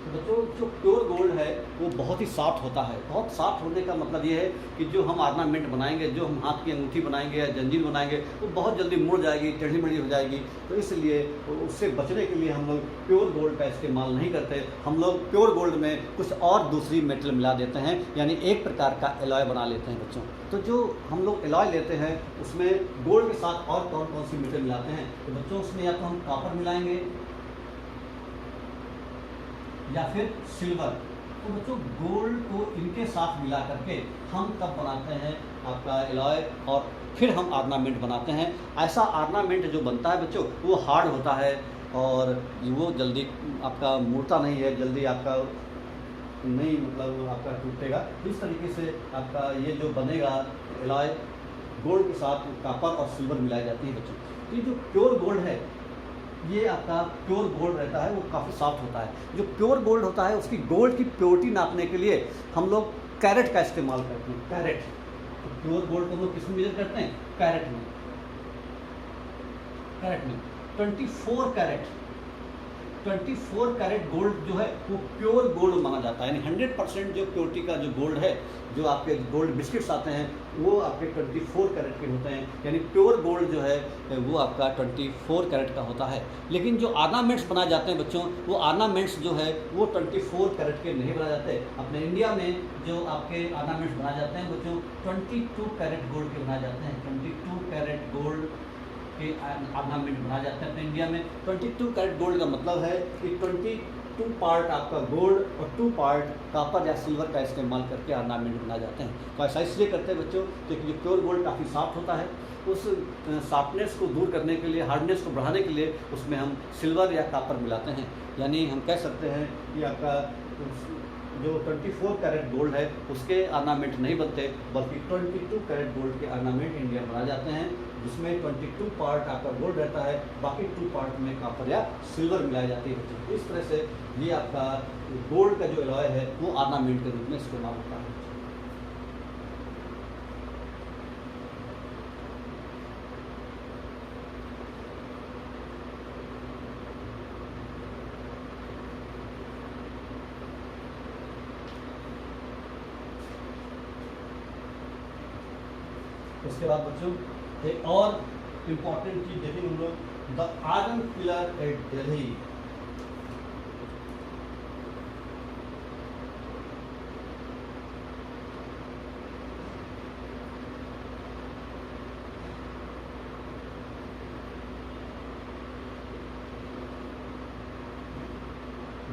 बच्चों जो pure gold है वो बहुत ही soft होता है। बहुत सॉफ्ट होने का मतलब ये है कि जो हम ऑर्नामेंट बनाएंगे, जो हम हाथ की अंगूठी बनाएंगे या जंजीर बनाएंगे, वो बहुत जल्दी मुड़ जाएगी, टेढ़ी मेढ़ी हो जाएगी। तो इसलिए उससे बचने के लिए हम लोग प्योर गोल्ड का इस्तेमाल नहीं करते। हम लोग प्योर गोल्ड में कुछ और दूसरी मेटल मिला देते हैं, यानी एक प्रकार का एलॉय बना लेते हैं बच्चों। तो जो हम लोग एलॉय लेते हैं उसमें गोल्ड के साथ और कौन कौन सी मेटल मिलाते हैं? तो बच्चों उसमें या तो हम कॉपर मिलाएंगे या फिर सिल्वर। तो बच्चों गोल्ड को इनके साथ मिला करके हम तब बनाते हैं आपका एलॉय और फिर हम ऑर्नामेंट बनाते हैं। ऐसा ऑर्नामेंट जो बनता है बच्चों वो हार्ड होता है और वो जल्दी आपका मुड़ता नहीं है, जल्दी आपका नहीं मतलब आपका टूटेगा। इस तरीके से आपका ये जो बनेगा एलॉय गोल्ड के साथ कॉपर और सिल्वर मिलाई जाती है बच्चों। तो ये जो प्योर गोल्ड है ये आपका प्योर गोल्ड रहता है, वो काफ़ी सॉफ्ट होता है। जो प्योर गोल्ड होता है उसकी गोल्ड की प्योरिटी नापने के लिए हम लोग कैरेट का इस्तेमाल करते हैं। कैरेट, तो प्योर गोल्ड को हम लोग किस में मेजर करते हैं? कैरेट में। कैरेट में 24 कैरेट गोल्ड जो है वो प्योर गोल्ड माना जाता है। यानी 100% जो प्योरिटी का जो गोल्ड है, जो आपके गोल्ड बिस्किट्स आते हैं वो आपके 24 कैरेट के होते हैं। यानी प्योर गोल्ड जो है वो आपका 24 कैरेट का होता है। लेकिन जो ऑर्नामेंट्स बनाए जाते हैं बच्चों, वो ऑर्नामेंट्स जो है वो 24 कैरेट के नहीं बनाए जाते। अपने इंडिया में जो आपके ऑर्नामेंट्स बनाए जाते हैं बच्चों 22 कैरेट गोल्ड के बनाए जाते हैं। 22 कैरेट गोल्ड के ऑर्नामेंट बनाए जाते हैं अपने इंडिया में। 22 कैरेट गोल्ड का मतलब है कि 22 पार्ट आपका गोल्ड और 2 पार्ट कॉपर या सिल्वर का इस्तेमाल करके ऑर्नामेंट बनाए जाते हैं। तो ऐसा इसलिए करते हैं बच्चों क्योंकि जो प्योर गोल्ड काफ़ी सॉफ्ट होता है, उस सॉफ्टनेस को दूर करने के लिए, हार्डनेस को बढ़ाने के लिए उसमें हम सिल्वर या कॉपर मिलाते हैं। यानी हम कह सकते हैं कि आपका जो 24 कैरेट गोल्ड है उसके ऑर्नामेंट नहीं बनते, बल्कि 22 कैरेट गोल्ड के ऑर्नामेंट इंडिया में बनाए जाते हैं, जिसमें 22 पार्ट आपका गोल्ड रहता है, बाकी 2 पार्ट में कॉपर या सिल्वर मिलाई जाती है। इस तरह से ये आपका गोल्ड का जो एलॉय है वो ऑर्नामेंट के रूप में इस्तेमाल होता है। उसके बाद बच्चों एक और इम्पॉर्टेंट चीज देखेंगे हम लोग, the iron pillar at Delhi.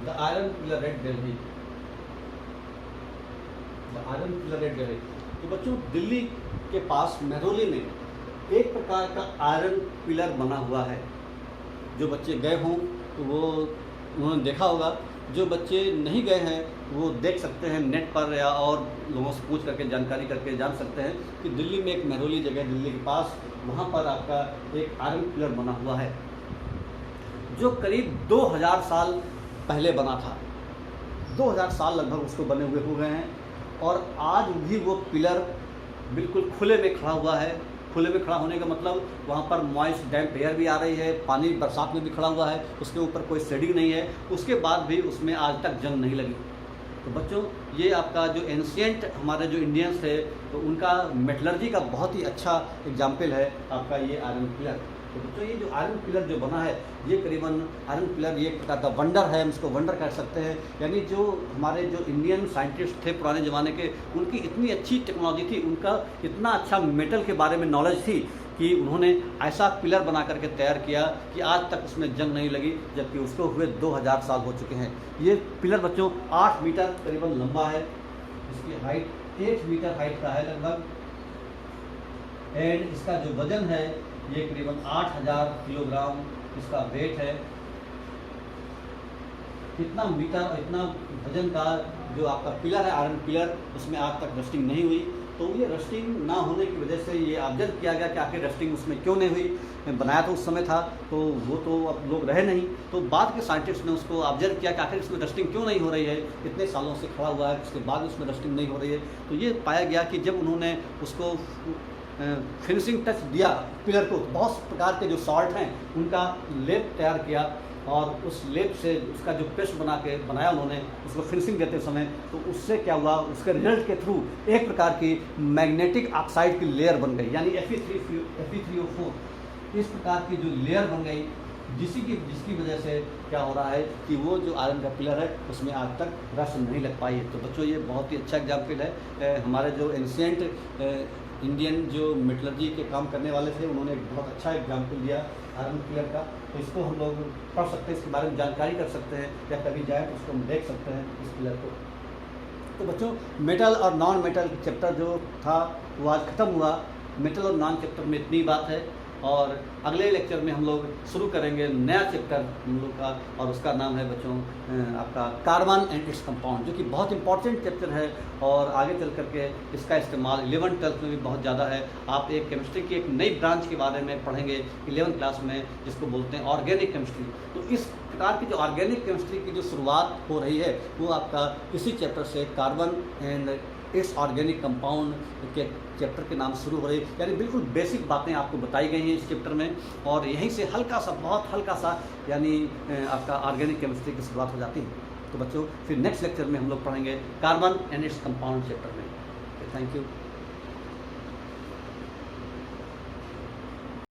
The iron pillar at Delhi, the iron pillar at Delhi. तो बच्चों दिल्ली के पास मेहरौली में एक प्रकार का आयरन पिलर बना हुआ है। जो बच्चे गए हों तो वो उन्होंने देखा होगा, जो बच्चे नहीं गए हैं वो देख सकते हैं नेट पर या और लोगों से पूछ करके जानकारी करके जान सकते हैं कि दिल्ली में एक महरौली जगह, दिल्ली के पास, वहाँ पर आपका एक आयरन पिलर बना हुआ है जो करीब 2000 साल पहले बना था। 2000 साल लगभग उसको बने हुए हो गए हैं और आज भी वो पिलर बिल्कुल खुले में खड़ा हुआ है। खुले में खड़ा होने का मतलब वहाँ पर मॉइस्ट डैम्प एयर भी आ रही है, पानी बरसात में भी खड़ा हुआ है, उसके ऊपर कोई शेडिंग नहीं है, उसके बाद भी उसमें आज तक जंग नहीं लगी। तो बच्चों, ये आपका जो एंशियंट हमारे जो इंडियंस थे तो उनका मेटलर्जी का बहुत ही अच्छा एग्जाम्पल है आपका ये आयरन पिलर। तो बच्चों, ये जो आयरन पिलर जो बना है ये करीबन आयरन पिलर ये एक प्रकार का वंडर है, हम इसको वंडर कह सकते हैं। यानी जो हमारे जो इंडियन साइंटिस्ट थे पुराने ज़माने के, उनकी इतनी अच्छी टेक्नोलॉजी थी, उनका इतना अच्छा मेटल के बारे में नॉलेज थी कि उन्होंने ऐसा पिलर बना करके तैयार किया कि आज तक उसमें जंग नहीं लगी, जबकि उसको हुए 2000 साल हो चुके हैं। ये पिलर बच्चों 8 मीटर करीबन लंबा है, इसकी हाइट 8 मीटर हाइट का है लगभग, एंड इसका जो वजन है ये करीबन 8000 किलोग्राम इसका वेट है। इतना मीटर और इतना वजन का जो आपका पिलर है आयरन पिलर, उसमें आज तक रस्टिंग नहीं हुई। तो ये रस्टिंग ना होने की वजह से ये ऑब्जर्व किया गया कि आखिर रस्टिंग उसमें क्यों नहीं हुई। बनाया तो उस समय था तो वो तो अब लोग रहे नहीं, तो बाद के साइंटिस्ट ने उसको ऑब्जर्व किया कि आखिर इसमें रस्टिंग क्यों नहीं हो रही है, इतने सालों से खड़ा हुआ है, उसके बाद उसमें रस्टिंग नहीं हो रही है। तो ये पाया गया कि जब उन्होंने उसको फिनिशिंग टच दिया पिलर को, बहुत प्रकार के जो सॉल्ट हैं उनका लेप तैयार किया और उस लेप से उसका जो पेस्ट बनाया उन्होंने उसको फिनिशिंग देते समय, तो उससे क्या हुआ, उसके रिजल्ट के थ्रू एक प्रकार की मैग्नेटिक ऑक्साइड की लेयर बन गई, यानी Fe3O4 इस प्रकार की जो लेयर बन गई, जिसकी वजह से क्या हो रहा है कि वो जो आयरन का पिलर है उसमें आज तक रस्ट नहीं लग पाई है। तो बच्चों, ये बहुत ही अच्छा एग्जाम्पल है। हमारे जो एंशियंट इंडियन जो मेटलर्जी के काम करने वाले थे, उन्होंने एक बहुत अच्छा एग्जाम्पल दिया आयरन पिलर का। तो इसको हम लोग पढ़ सकते हैं, इसके बारे में जानकारी कर सकते हैं, या कभी जाए तो उसको हम देख सकते हैं इस पिलर को। तो बच्चों, मेटल और नॉन मेटल चैप्टर जो था वो आज ख़त्म हुआ। मेटल और नॉन चैप्टर में इतनी बात है, और अगले लेक्चर में हम लोग शुरू करेंगे नया चैप्टर हम लोग का, और उसका नाम है बच्चों आपका कार्बन एंड इट्स कंपाउंड, जो कि बहुत इंपॉर्टेंट चैप्टर है और आगे चल करके इसका इस्तेमाल 11th-12th में भी बहुत ज़्यादा है। आप एक केमिस्ट्री की एक नई ब्रांच के बारे में पढ़ेंगे 11th क्लास में, जिसको बोलते हैं ऑर्गेनिक केमिस्ट्री। तो इस प्रकार की जो ऑर्गेनिक केमिस्ट्री की जो शुरुआत हो रही है वो आपका इसी चैप्टर से, carbon and it's organic compound के चैप्टर के नाम शुरू हो रही है। यानी बिल्कुल बेसिक बातें आपको बताई गई हैं इस चैप्टर में, और यहीं से हल्का सा, बहुत हल्का सा, यानी आपका ऑर्गेनिक केमिस्ट्री की शुरुआत हो जाती है। तो बच्चों, फिर नेक्स्ट लेक्चर में हम लोग पढ़ेंगे carbon and its compound chapter में। Thank you.